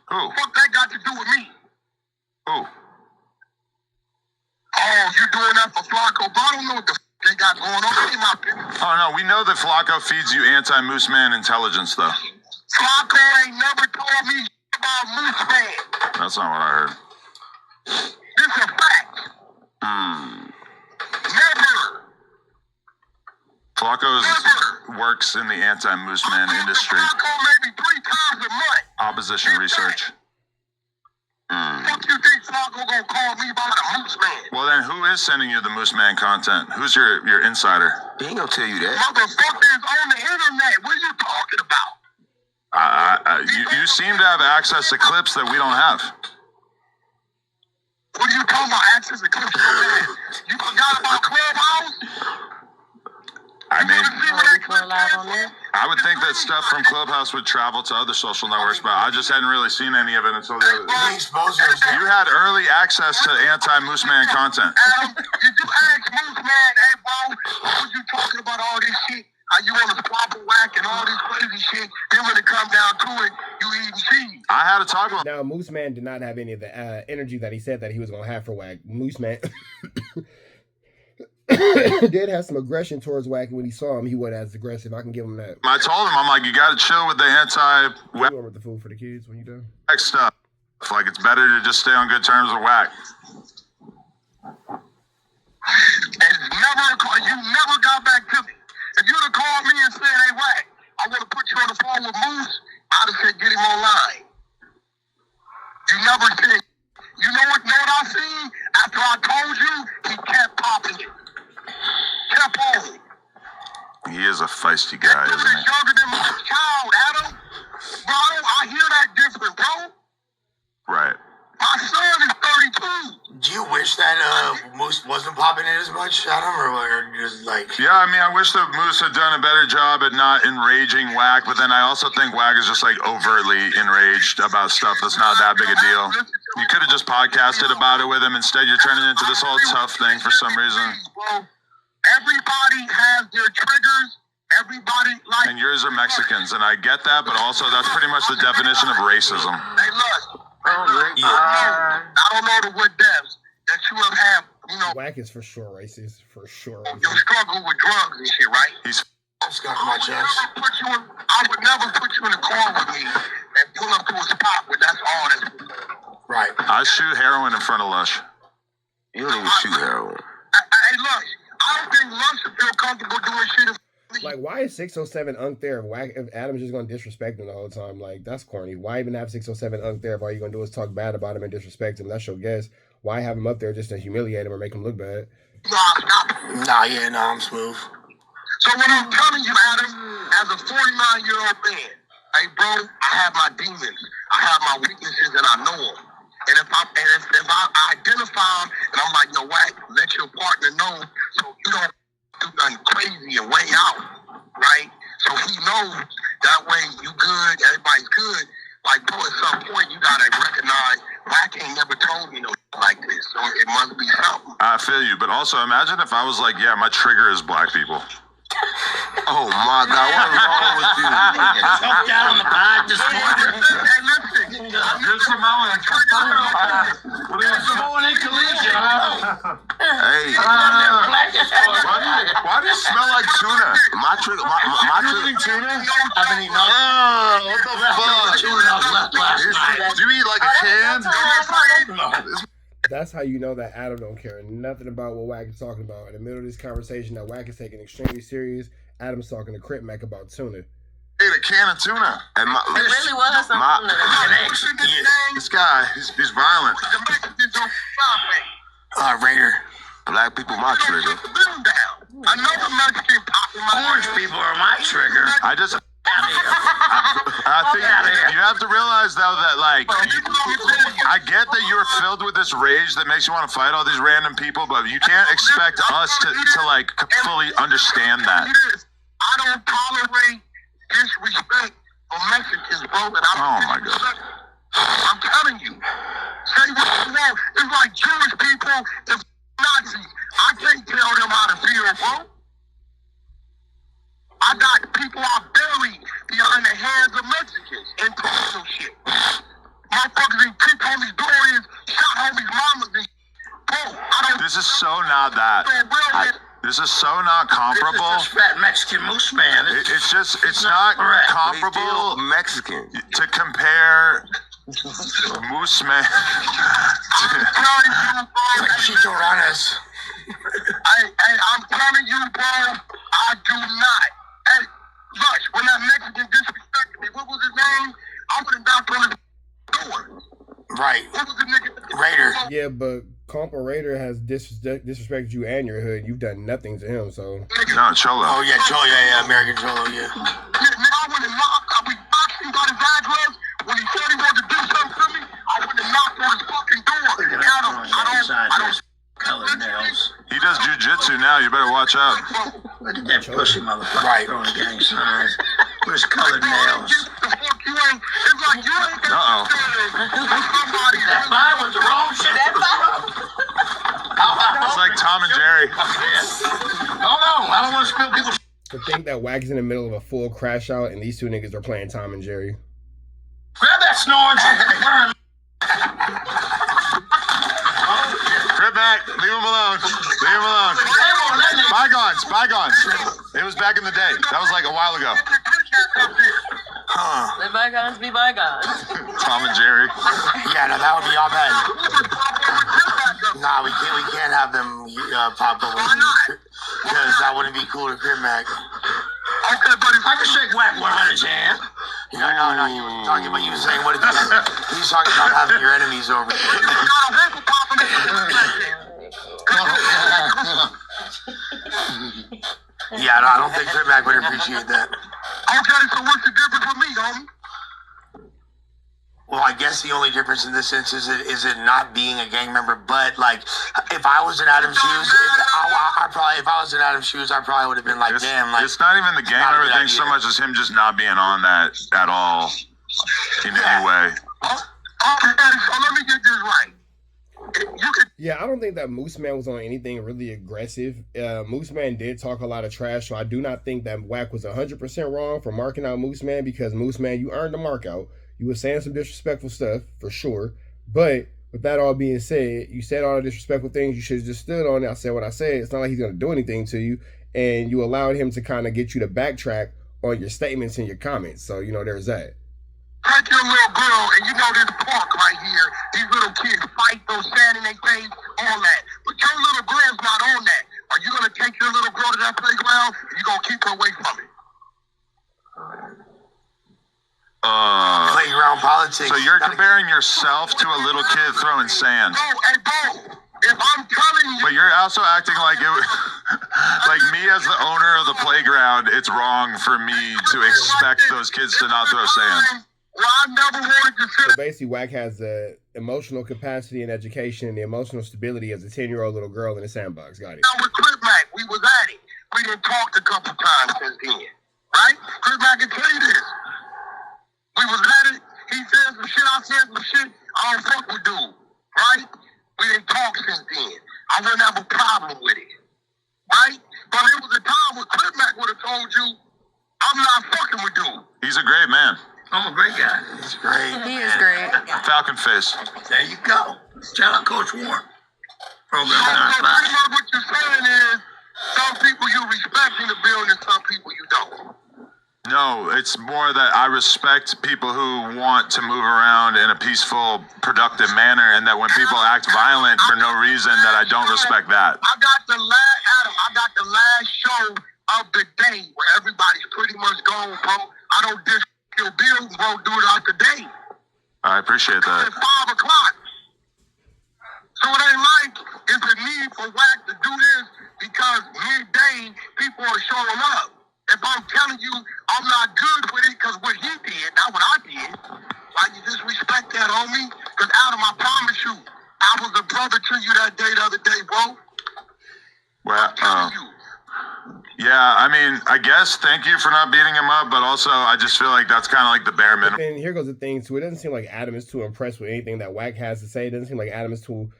Who? What that got to do with me? Who? Oh, you doing that for Flacco? But I don't know what the fuck they got going on. That ain't my business. Oh no, we know that Flacco feeds you anti-Moose Man intelligence, though. Flacco ain't never told me about Moose Man. That's not what I heard. This is a fact. Never. Flacco works in the anti-Moose Man industry. Flacco maybe 3 times a month. Opposition research. Fuck you think Flacco gonna call me about a Moose Man? Well then, who is sending you the Moose Man content? Who's your insider? He ain't gonna tell you that. Motherfuckers on the internet. What are you talking about? You seem to have access to clips that we don't have. What are you talking about? Access to clips? You forgot about Clubhouse? I mean, Live on there. I would think that stuff from Clubhouse would travel to other social networks, but I just hadn't really seen any of it until the other day. You had early access to anti-Moose Man content. Adam, did you ask Moose Man, hey bro, what you talking about all this shit? How you want to squabble Wack and all this crazy shit? Then when it come down to it, you eating cheese. I had to talk about. Now Moose Man did not have any of the energy that he said that he was gonna have for Wack. Moose Man did have some aggression towards Wack, and when he saw him, he wasn't as aggressive. I can give him that. I told him, I'm like, you got to chill with the You want with the food for the kids when you done? Wack stuff. Like, it's better to just stay on good terms with Wack. You never got back to me. If you'd have called me and said, hey Wack, I want to put you on the phone with Moose, I'd have said, get him online. You never said. You know what I seen? After I told you, he kept popping it. Kept on. He is a feisty guy, That isn't dude he? is younger than my child, Adam. Bro, I hear that different, bro. Right. My son is 32. Do you wish that Moose wasn't popping in as much, Adam, or just like? Yeah, I mean, I wish that Moose had done a better job at not enraging Wack, but then I also think Wack is just like overtly enraged about stuff that's not that big a deal. You could have just podcasted about it with him. Instead, you're turning it into this whole tough thing for some reason. Bro, everybody has their triggers. Everybody like. And yours are Mexicans, and I get that, but also that's pretty much the definition of racism. Hey, look. I don't know to what depths that you have had, you know. Wack is for sure racist, for sure. Your struggle with drugs and shit, right? He's my chest. I would never put you in a car with me and pull up to a spot where that's all that's. Right. I shoot heroin in front of Lush. You don't even shoot heroin. Hey, look, I don't think Lush should feel comfortable doing shit in front of Like, why is 607 Unk there if Adam's just gonna disrespect him the whole time? Like, that's corny. Why even have 607 Unk there if all you're gonna do is talk bad about him and disrespect him? That's your guess. Why have him up there just to humiliate him or make him look bad? I'm smooth. So what I'm telling you, Adam, as a 49-year-old man, hey, bro, I have my demons. I have my weaknesses, and I know them. And if I identify them, and I'm like, yo, Wack, let your partner know so you don't do nothing crazy and way out, right? So he knows that way you good, everybody's good. Like, bro, at some point, you got to recognize Wack ain't never told me no like this, so it must be something. I feel you, but also imagine if I was like, yeah, my trigger is black people. Oh my God, what's wrong with you? Choked out on the pod this morning. Hey, why do you smell like tuna? My trigger, my trigger. Tuna? I've been eating all What the fuck? Do you eat like a can? That's how you know that Adam don't care nothing about what Wack is talking about. In the middle of this conversation that Wack is taking extremely serious, Adam's talking to Crip Mac about tuna. Ate a can of tuna. And It really was something. This guy, he's violent. Raider. black people, my trigger. Another Mexican popping my Orange people are my trigger. I think you have to realize though that like I get that you're filled with this rage that makes you want to fight all these random people, but you can't expect us to like fully understand that. I don't tolerate disrespect for Mexicans, bro. And Oh my God. I'm telling you. Say what you want. It's like Jewish people, it's Nazis. I can't tell them how to feel, bro. I got people I buried behind the hands of Mexicans and personal shit. Motherfuckers and kicked homies' doors, shot homies' mamas and bro, I don't. This is so not that. This is so not comparable. This is just fat Mexican moose man. It's not comparable Mexican to compare Moose Man. Chicharrones. I'm telling you, bro, I do not. Hey, Lush, when that Mexican disrespected me, what was his name? I would have knocked on his door. Right. What was the nigga? Raider. Yeah, but Compa Raider has disrespected you and your hood. You've done nothing to him, so. No, Cholo. Oh yeah, Cholo, yeah, American Cholo, yeah. Nigga, I would have knocked. I would boxing got his address. When he said he wanted to do something to me, I would have knocked on his fucking door. I don't. Colored nails. He does jujitsu now. You better watch out. Look at that pussy motherfucker. Right. Throwing gang signs. Where's colored nails? Uh-oh. That five was the wrong shit. That five. It's like Tom and Jerry. Oh no, I don't want to spill people's. To think that Wack is in the middle of a full crash out and these two niggas are playing Tom and Jerry. Grab that snoring. Crip back. Leave him alone. Leave him alone. Bygones. It was back in the day. That was like a while ago. Huh. Let bygones be bygones. Tom and Jerry. Yeah, no, that would be all bad. Nah, we can't have them pop up because that wouldn't be cool to Crip Mac. Okay, buddy. I can shake Wack 100's hand. No, he was talking about you saying what it is. He's talking about having your enemies over there. Yeah, no, I don't think Crip Mac would appreciate that. Okay, so what's the difference with me, homie? Well, I guess the only difference in this instance is it not being a gang member. But like, if I was in Adam's shoes, I probably would have been like, damn, like it's not even the gang member thing so much as him just not being on that at all in any way. Okay, so let me get this right. Yeah, I don't think that Moose Man was on anything really aggressive. Moose Man did talk a lot of trash, so I do not think that Wack was 100% wrong for marking out Moose Man, because Moose Man, you earned the mark out. You were saying some disrespectful stuff, for sure. But with that all being said, you said all the disrespectful things. You should have just stood on it. I said what I said. It's not like he's going to do anything to you. And you allowed him to kind of get you to backtrack on your statements and your comments. So, you know, there's that. Take your little girl, and you know this park right here. These little kids fight, those sand in their face, all that. But your little girl's not on that. Are you gonna take your little girl to that playground? Or you gonna keep her away from it? Playground politics. So you're comparing yourself to a little kid throwing sand. Bro, if I'm telling you, But you're also acting like it, like me as the owner of the playground, it's wrong for me to expect those kids to not throw sand. well, I never wanted to sit. So basically, Wack has the emotional capacity and education and the emotional stability as a 10-year-old little girl in a sandbox. Got it. Now with Chris Mack, we was at it. We done talked a couple times since then, right? Chris Mack can tell you this. We was at it. He said some shit. I said some shit. I don't fuck with dude, right? We didn't talk since then. I wouldn't have a problem with it, right? But it was a time when Chris Mack would have told you, I'm not fucking with dude. He's a great man. I'm a great guy. He's great. He is great. Falcon face. There you go. Shout out Coach Warren. Program So on pretty much what you're saying is, some people you respect in the building, some people you don't. No, it's more that I respect people who want to move around in a peaceful, productive manner, and that when people act violent for no reason, that I don't respect that. I got the last show of the day where everybody's pretty much gone, bro. I don't diss your bill, bro. Do it out the day. I appreciate that. It's 5 o'clock. So it ain't like it's a need for Wack to do this because midday people are showing up. If I'm telling you I'm not good with it because what he did, not what I did, why you disrespect that, homie? Because Adam, I promise you, I was a brother to you that day the other day, bro. Well, Telling you. yeah, I mean, I guess thank you for not beating him up, but also I just feel like that's kind of like the bare But minimum. then here goes the thing too. It doesn't seem like Adam is too impressed with anything that Wack has to say. It doesn't seem like Adam is too,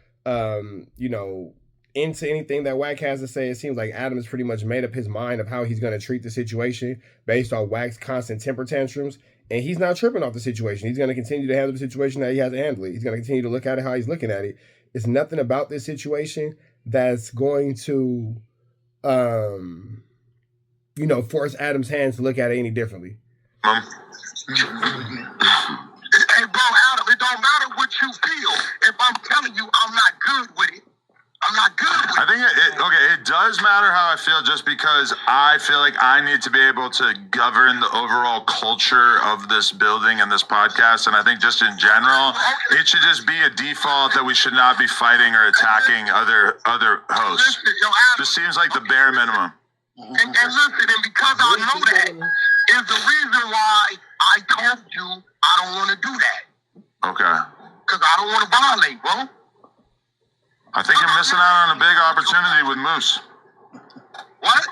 into anything that Wack has to say. It seems like Adam has pretty much made up his mind of how he's going to treat the situation based on Wack's constant temper tantrums. And he's not tripping off the situation. He's going to continue to handle the situation how he has to handle it. He's going to continue to look at it how he's looking at it. It's nothing about this situation that's going to, force Adam's hands to look at it any differently. Hey, bro, Adam, it don't matter what you feel. If I'm telling you I'm not good with it, I'm not good with it. I think it does matter how I feel, just because I feel like I need to be able to govern the overall culture of this building and this podcast. And I think just in general, it should just be a default that we should not be fighting or attacking other hosts. Listen, yo, Adam, This seems like the bare minimum. and listen, and because I know that is the reason why I told you I don't want to do that. Okay. Because I don't want to violate, bro. I think you're missing out on a big opportunity with Moose. What?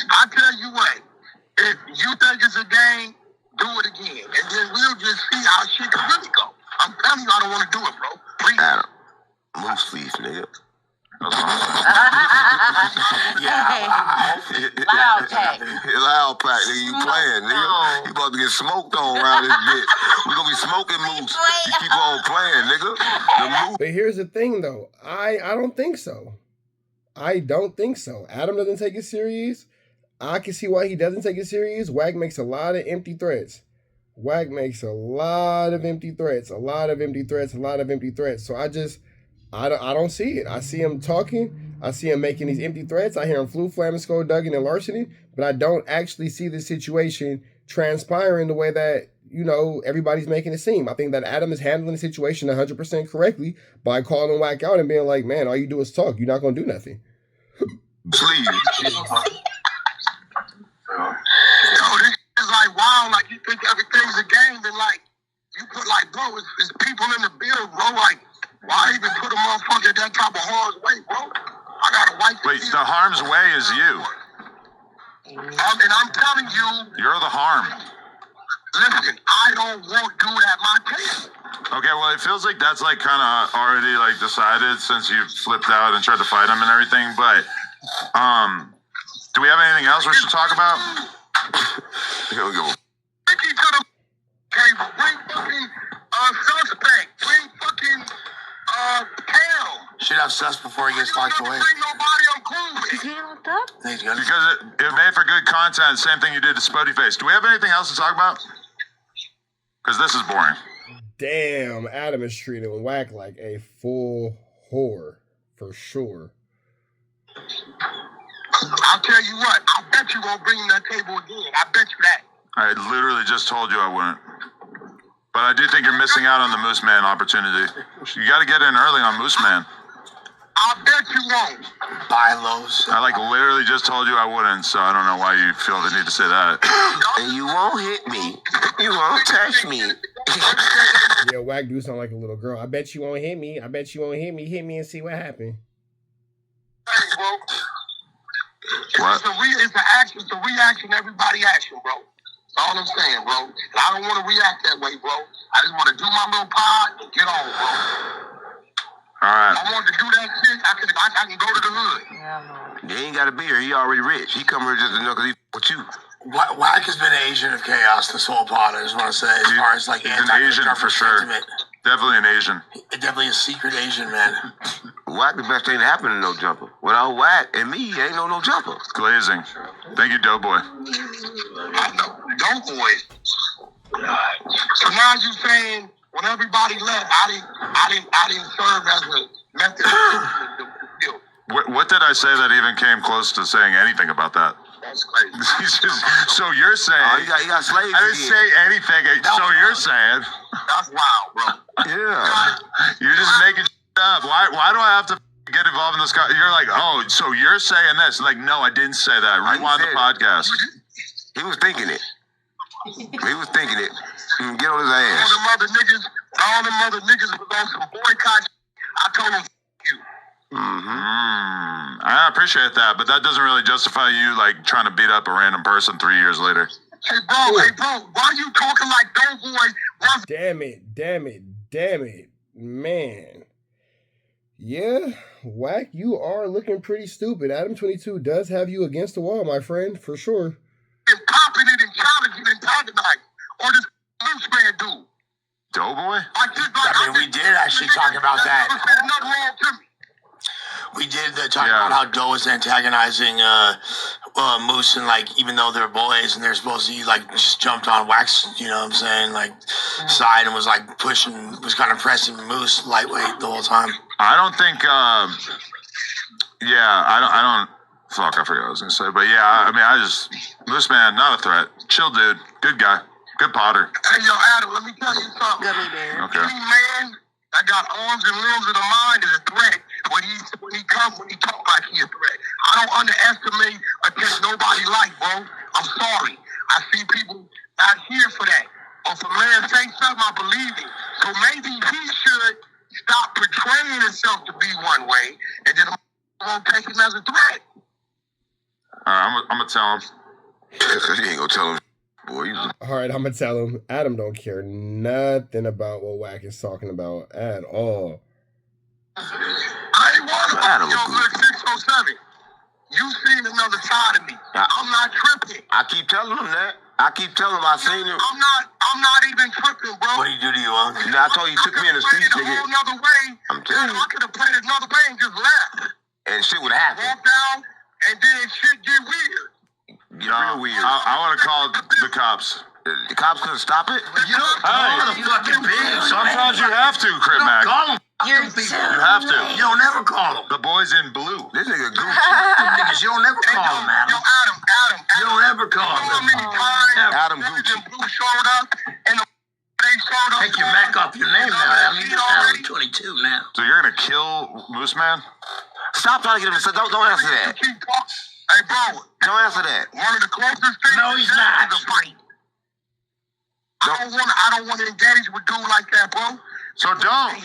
I tell you what, if you think it's a game, do it again. And then we'll just see how shit can really go. I'm telling you I don't want to do it, bro. Please. Adam, loose leaf, nigga. Loud pack. Loud pack, nigga. You playing, nigga. You about to get smoked on around this bitch. We gonna be smoking Moose. You keep on playing, nigga. The Moose. But here's the thing, though. I don't think so. I don't think so. Adam doesn't take it serious. I can see why he doesn't take it serious. Wack makes a lot of empty threats. Wack makes a lot of empty threats. A lot of empty threats. A lot of empty threats. So I don't see it. I see him talking. I see him making these empty threats. I hear him flamming, skull, Duggan, and larceny. But I don't actually see the situation transpiring the way that, everybody's making it seem. I think that Adam is handling the situation 100% correctly by calling Wack out and being like, man, all you do is talk. You're not going to do nothing. Please. Yo, this is like wild. Like, you think everything's a game, then, like, you put, like, bro, it's people in the build, bro. Like, why even put a motherfucker at that type of harm's way, bro? I gotta wipe the Wait, the harm's way is you. and I'm telling you, You're the harm. listen, I don't want dude at my table. Okay, well, it feels like that's like kind of already like decided since you flipped out and tried to fight him and everything. But do we have anything else we should talk about? Here we go. Ricky to the table. Bring fucking suspect. Bring fucking Cam. Should have sus before he gets locked away. Bring nobody I'm cool with. Is he locked up? He's gonna- Because it made for good content. Same thing you did to Spody Face. Do we have anything else to talk about? Because this is boring. Damn, Adam is treating Wack like a full whore, for sure. I'll tell you what, I bet you won't bring him to that table again. I bet you that. I literally just told you I wouldn't. But I do think you're missing out on the Moose Man opportunity. You got to get in early on Moose Man. I bet you won't. Buy lows. I literally just told you I wouldn't, so I don't know why you feel the need to say that. And you won't hit me. You won't touch me. Yeah, Wack do sound like a little girl. I bet you won't hit me. I bet you won't hit me. Hit me and see what happened. Hey, bro. What? It's an action. It's a reaction. Everybody action, bro. That's all I'm saying, bro. And I don't want to react that way, bro. I just want to do my little pod and get on, bro. All right. I want to do that shit. I can go to the hood. He ain't got to be here. He already rich. He come here just to know because he with you. Wack has been an agent of chaos this whole pod. I just want to say, as far as like he's an Asian for sure. Sentiment. Definitely an Asian. Definitely a secret Asian, man. Wack the best thing to happen to no jumper. Without Wack and me, ain't no jumper. Glazing. Thank you, Doughboy. I know. Doughboy. So now you saying when everybody left, I didn't serve as a method of What did I say that even came close to saying anything about that? That's crazy. So you're saying... Oh, you got slaves. I didn't say anything. So you're saying... That's wild, bro. Yeah. You're just making up. Why do I have to get involved in this? You're like, oh, so you're saying this. Like, no, I didn't say that. Rewind the podcast. He was thinking it. He was thinking it. Get on his ass. All them other niggas was on some boycott. I told them, you. I appreciate that, but that doesn't really justify you like trying to beat up a random person 3 years later. Hey, bro, why you talking like Doughboy? Damn it. Man. Yeah, Wack, you are looking pretty stupid. ADAM22 does have you against the wall, my friend, for sure. And popping it and challenging and antagonizing. Or this loose man dude. Doughboy? I mean, we did actually talk about that. We did talk about how Doe was antagonizing Moose, and like even though they're boys and they're supposed to, like just jumped on Wax, you know what I'm saying, like side and was like pushing, was kind of pressing Moose lightweight the whole time. I don't think. I don't. Fuck, I forgot what I was gonna say, but yeah, I mean, Moose Man, not a threat, chill dude, good guy, good potter. Hey, yo, Adam, let me tell you something. Okay. Any man that got arms and limbs of the mind is a threat. When he talk like he a threat. I don't underestimate or take nobody life, bro. I'm sorry. I see people not here for that. Or if a man say something, I believe it. So maybe he should stop portraying himself to be one way, and then I won't take him as a threat. All right, I'm gonna tell him. You ain't gonna tell him, boy. All right, I'm gonna tell him. Adam don't care nothing about what Wack is talking about at all. I ain't worried about yo, look, 607. You seen another side of me. I'm not tripping. I keep telling him that. I keep telling him I seen him. I'm not even tripping, bro. What did he do to you, Unc? Nah, I told you he took me in the streets, nigga. Another way. I'm telling you. I could have played another way and just left. And shit would happen. Walk down, and then shit get weird. Get real weird. I want to call the cops. The cops couldn't stop it? You don't call the fucking bitch. Sometimes you have to, Crip Mac. Call them. You have to. You don't never call them. The boys in blue. This nigga goofy. Niggas, you don't never call them, Adam. Yo, Adam. You don't ever call them. How many times Adam Gucci. Blue showed up, and they showed up. Take your Mac off your name now, Adam. You're ADAM22 now. So you're gonna kill Moose Man? Stop trying to get him. Don't answer that. Hey, bro. Don't answer that. One of the closest things. No, he's not. Is a fight. I don't want to engage with dude like that, bro. So don't.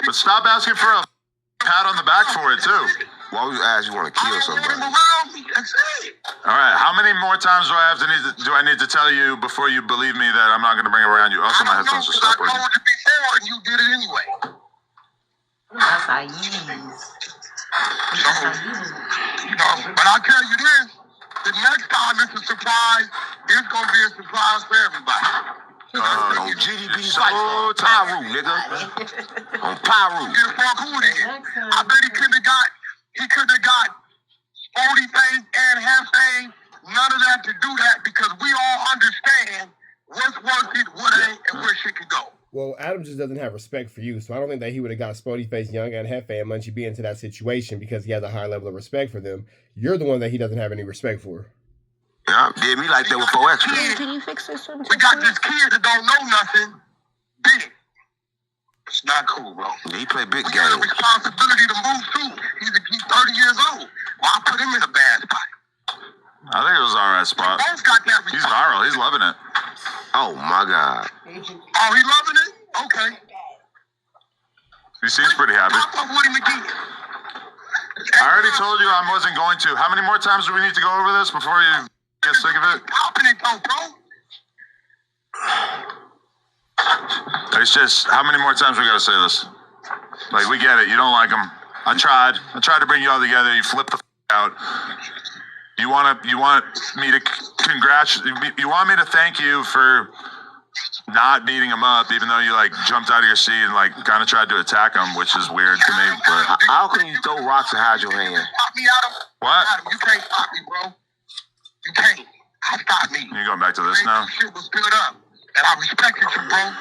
But stop asking for a pat on the back for it too. Why would you ask you want to kill somebody? Around me. That's it. All right. How many more times do I need to tell you before you believe me that I'm not going to bring it around you? Also, my headphones will stop working. I told you before, and you did it anyway. That's how you But I'll tell you this: the next time it's a surprise, it's gonna be a surprise for everybody. On GDP fight for Pyru, nigga. On Pyru. I bet he couldn't have got Spody face and half face, none of that to do that because we all understand what's worth it, what ain't, and where shit could go. Well, Adam just doesn't have respect for you, so I don't think that he would have got Spody Face Young and Hefe and Munchie B into that situation because he has a high level of respect for them. You're the one that he doesn't have any respect for. Yeah, did me like that with 4 extra. Can you fix this one? We got this kid that don't know nothing. Big. It's not cool, bro. Yeah, he play big We got a games. responsibility to move too. He's 30 years old. Well, I put him in a bad spot. I think it was all right spot. We both got that He's viral. He's loving it. Oh my God. Oh, he loving it? Okay. He seems pretty happy. Pop up with him again. I already told you I wasn't going to. How many more times do we need to go over this before you get sick of it? Popping it though, bro. It's just, how many more times we gotta say this? Like, we get it. You don't like him. I tried to bring you all together. You flipped the out. You want me to congratulate? You want me to thank you for not beating him up, even though you like jumped out of your seat and like kind of tried to attack him, which is weird to me. But How can you throw rocks and hide your hand? Pop me out of what? Adam, you can't stop me, bro. You can't. Stop me. You going back to this now? Shit was built up, and I respected you, bro.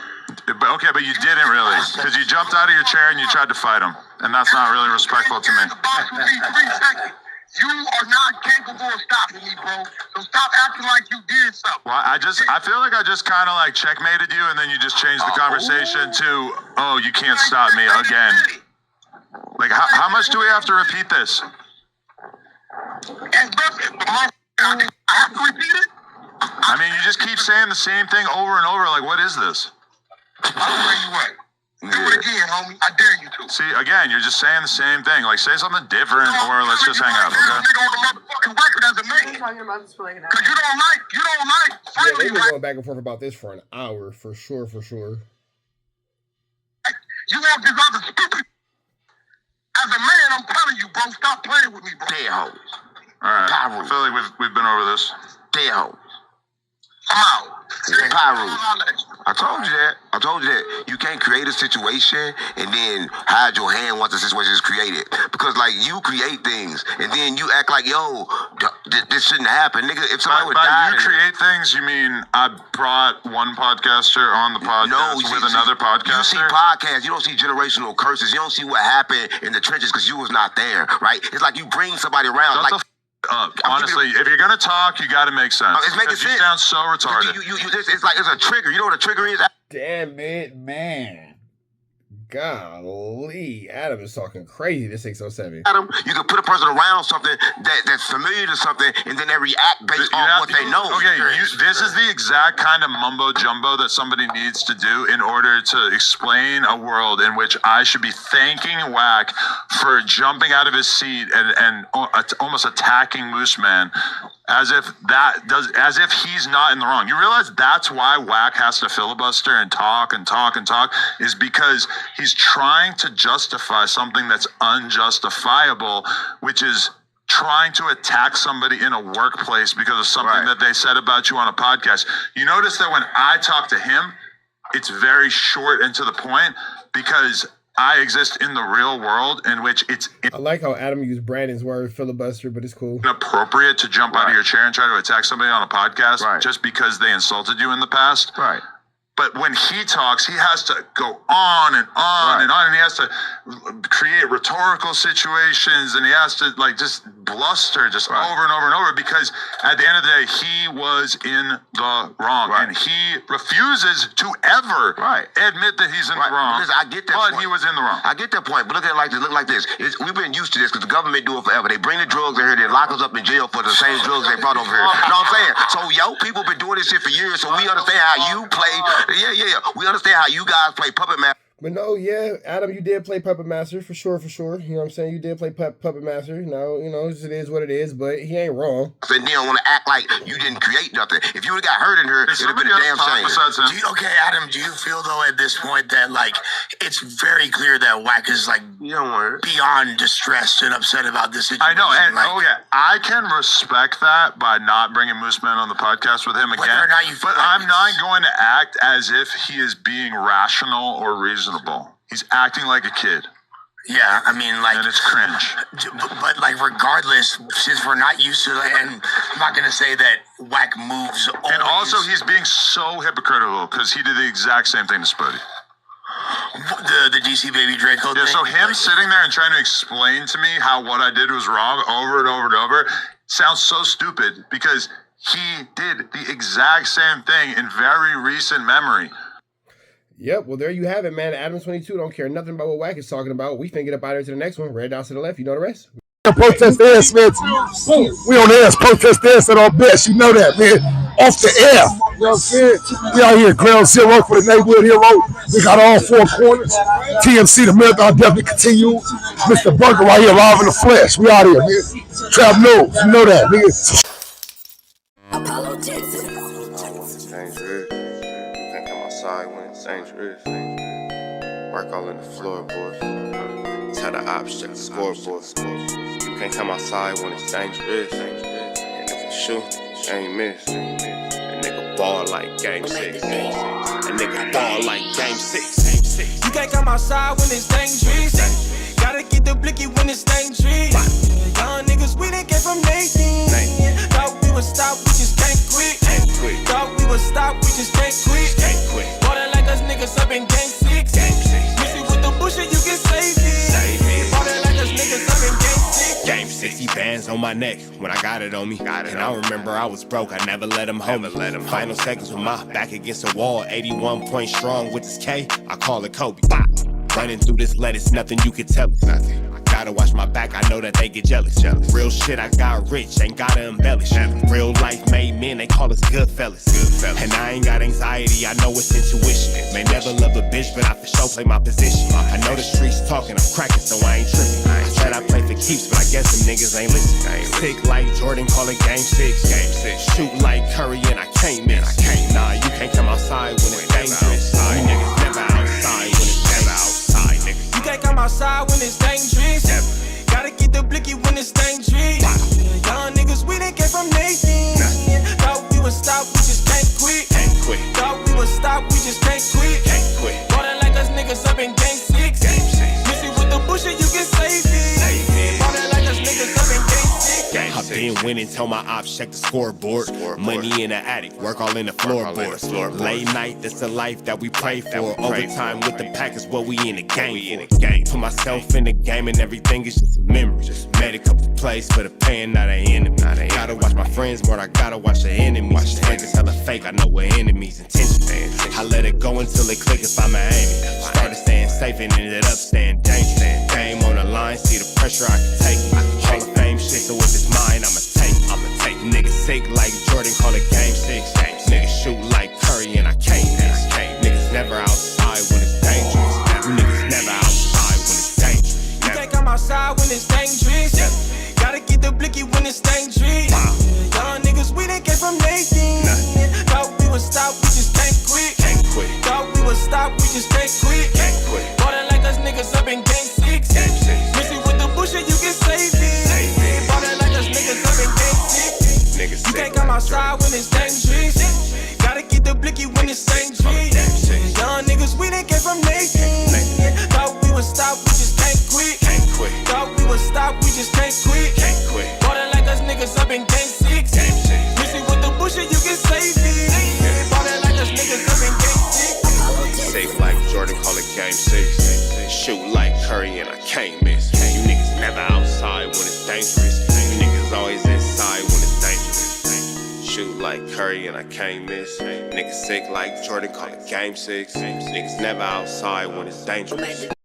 But you didn't really, because you jumped out of your chair and you tried to fight him, and that's not really respectful to me. The box will be 3 seconds. You are not capable of stopping me, bro. So stop acting like you did something. Well, I feel like I just kind of like checkmated you, and then you just changed the conversation to, oh, you can't stop me again. Like, how much do we have to repeat this? I have to repeat it? I mean, you just keep saying the same thing over and over. Like, what is this? I'll tell you what. Do it again, homie. I dare you to. See, again, you're just saying the same thing. Like, say something different, or let's just hang up, okay? You on the motherfucking record as a man. Talking about this for like an hour. Because you don't like Yeah, friendly, they've been right? going back and forth about this for an hour, for sure. You want this other stupid. As a man, I'm telling you, bro, stop playing with me, bro. Dead homies. All right. I feel like we've been over this. Dead homies. I'm out. Pyro. I told you that. You can't create a situation and then hide your hand once the situation is created. Because, like, you create things and then you act like, yo, this shouldn't happen. Nigga, if somebody would die. By you create things, you mean I brought one podcaster on the podcast with another podcaster? You see podcasts, you don't see generational curses. You don't see what happened in the trenches because you was not there, right? It's like you bring somebody around. Shut up. Honestly, if you're gonna talk, you gotta make sense. It's making sense. You sound so retarded. It's like it's a trigger. You know what a trigger is? Damn it, man. Golly, Adam is talking crazy. This 607. Adam, you can put a person around something that's familiar to something, and then they react based on what they know. Okay, this is the exact kind of mumbo jumbo that somebody needs to do in order to explain a world in which I should be thanking Wack for jumping out of his seat and almost attacking Moose Man. As if he's not in the wrong. You realize that's why Wack has to filibuster and talk, is because he's trying to justify something that's unjustifiable, which is trying to attack somebody in a workplace because of something that they said about you on a podcast. You notice that when I talk to him, it's very short and to the point because I exist in the real world in which it's I like how Adam used Brandon's word filibuster, but it's cool. inappropriate to jump out of your chair and try to attack somebody on a podcast just because they insulted you in the past. Right. But when he talks, he has to go on and on and on, and he has to create rhetorical situations, and he has to like just bluster over and over and over because at the end of the day, he was in the wrong, and he refuses to ever admit that he's in the wrong. Because I get that but point. He was in the wrong. I get that point, but look at it like this. Look like this. We've been used to this because the government do it forever. They bring the drugs in here, they lock us up in jail for the same drugs they brought over here. You know what I'm saying? So people been doing this shit for years, so we understand how you play. Yeah. We understand how you guys play puppet master. But no, Adam, you did play Puppet Master for sure. You know what I'm saying? You did play Puppet Master. Now, it is what it is, but he ain't wrong. And then want to act like you didn't create nothing. If you would have got hurt in here, it'd have been a damn shame. Adam, do you feel though at this point that like it's very clear that Wack is like beyond distressed and upset about this situation? I know, and I can respect that by not bringing Moose Man on the podcast with him again. Whether or not you feel but I'm not going to act as if he is being rational or reasonable. He's acting like a kid. Yeah, I mean, like, and it's cringe. But like, regardless, since we're not used to it, and I'm not gonna say that Wack moves. And also, he's being so hypocritical because he did the exact same thing to Spuddy. the DC Baby Draco Yeah, thing. so him sitting there and trying to explain to me how what I did was wrong over and over and over sounds so stupid because he did the exact same thing in very recent memory. Yep, well, there you have it, man. ADAM22 don't care nothing about what Wack is talking about. We finna get up out here to the next one. Red down to the left. You know the rest. Protest the air, Smith. We on the air. Protest the air at our best. You know that, man. Off the air. You know what I'm saying? We out here, ground zero for the neighborhood hero. We got all four corners. TMC, the marathon definitely continue. Mr. Bunker right here, live in the flesh. We out here, man. Trap knows. You know that, nigga. Dangerous. Can't come outside when it's dangerous. Work all in the floorboards. Tell the ops check the scoreboard. You can't come outside when it's dangerous. And if you shoot, you ain't miss. A nigga ball like game 6. A nigga ball like game 6. You can't come outside when it's dangerous. Gotta get the blicky when it's dangerous. Young niggas, we done came from Nathan. Thought we would stop, we just can't quit. Thought we would stop, we just can't quit. Ballin' like us niggas up in game 6. Missy with the bullshit, you can save it. Ballin' like us niggas up in game 6. Game 60 bands on my neck when I got it on me. And I remember I was broke, I never let them hold me. Final seconds with my back against the wall. 81 point strong with this K, I call it Kobe. Running through this lettuce, nothing you can tell us. Gotta watch my back, I know that they get jealous. Real shit, I got rich, ain't gotta embellish. Real life made men, they call us good fellas. And I ain't got anxiety, I know it's intuition. May never love a bitch, but I for sure play my position. I know the streets talking, I'm cracking, so I ain't tripping. I said I play for keeps, but I guess them niggas ain't listening. Sick like Jordan, call it game 6. Shoot like Curry, and I can't miss. Nah, you can't come outside when it's dangerous. You niggas never outside when it's never outside, nigga. You can't come outside when it's dangerous. Gotta get the blicky when it's dangerous. Young niggas, we done came from Nathan. Thought we would stop, we just can't quit. Thought we would stop, we just can't quit. Ballin' like us niggas up in game 6. Missy with the bullshit, you can save it. Ballin' like us niggas up in game 6. I've been winning, tell my ops check the scoreboard. Money in the attic, work all in the floorboards. Late night, that's the life that we pray for. Overtime with the pack is what we in the game for. Put myself in the game and everything is just a memory. Just made a couple plays for the pain, not an enemy. Gotta watch my friends more, I gotta watch the enemies. Niggas hella fake, I know we're enemies' intentions. I let it go until it click if I'm aiming. Started staying safe and ended up staying dangerous. Game on the line, see the pressure I can take. Hall of Fame shit, so if it's mine, I'ma take. Niggas sick like Jordan, call it game 6. Niggas shoot like Curry and I can't miss. Niggas never outside when it's dangerous. You niggas never outside when it's dangerous. You can't come outside when it's dangerous. Gotta get the blicky when it's dangerous. Young niggas, we done came from Nathan. Thought we would stop, we just can't quit. Thought we would stop, we just can't quit. Ballin' like us niggas up in game 6. Missy with the bullshit, you can save it. Ballin' like us niggas up in game 6. You can't come outside when it's dangerous. Gotta get the blicky when it's dangerous. Young niggas, we done came from Nathan. Thought we would stop, we just can't quit. Thought we would stop, we just can't quit. Ballin' like us niggas up in game 6. Missy with the bullshit, you can save it. Ballin' like us niggas up in game 6. Safe like Jordan, call it game 6. Shoot like Curry and I can't miss. You niggas never outside when it's dangerous. You niggas always inside when it's dangerous. Shoot like Curry and I can't miss. Niggas sick like Jordan, call it game 6. Niggas never outside when it's dangerous.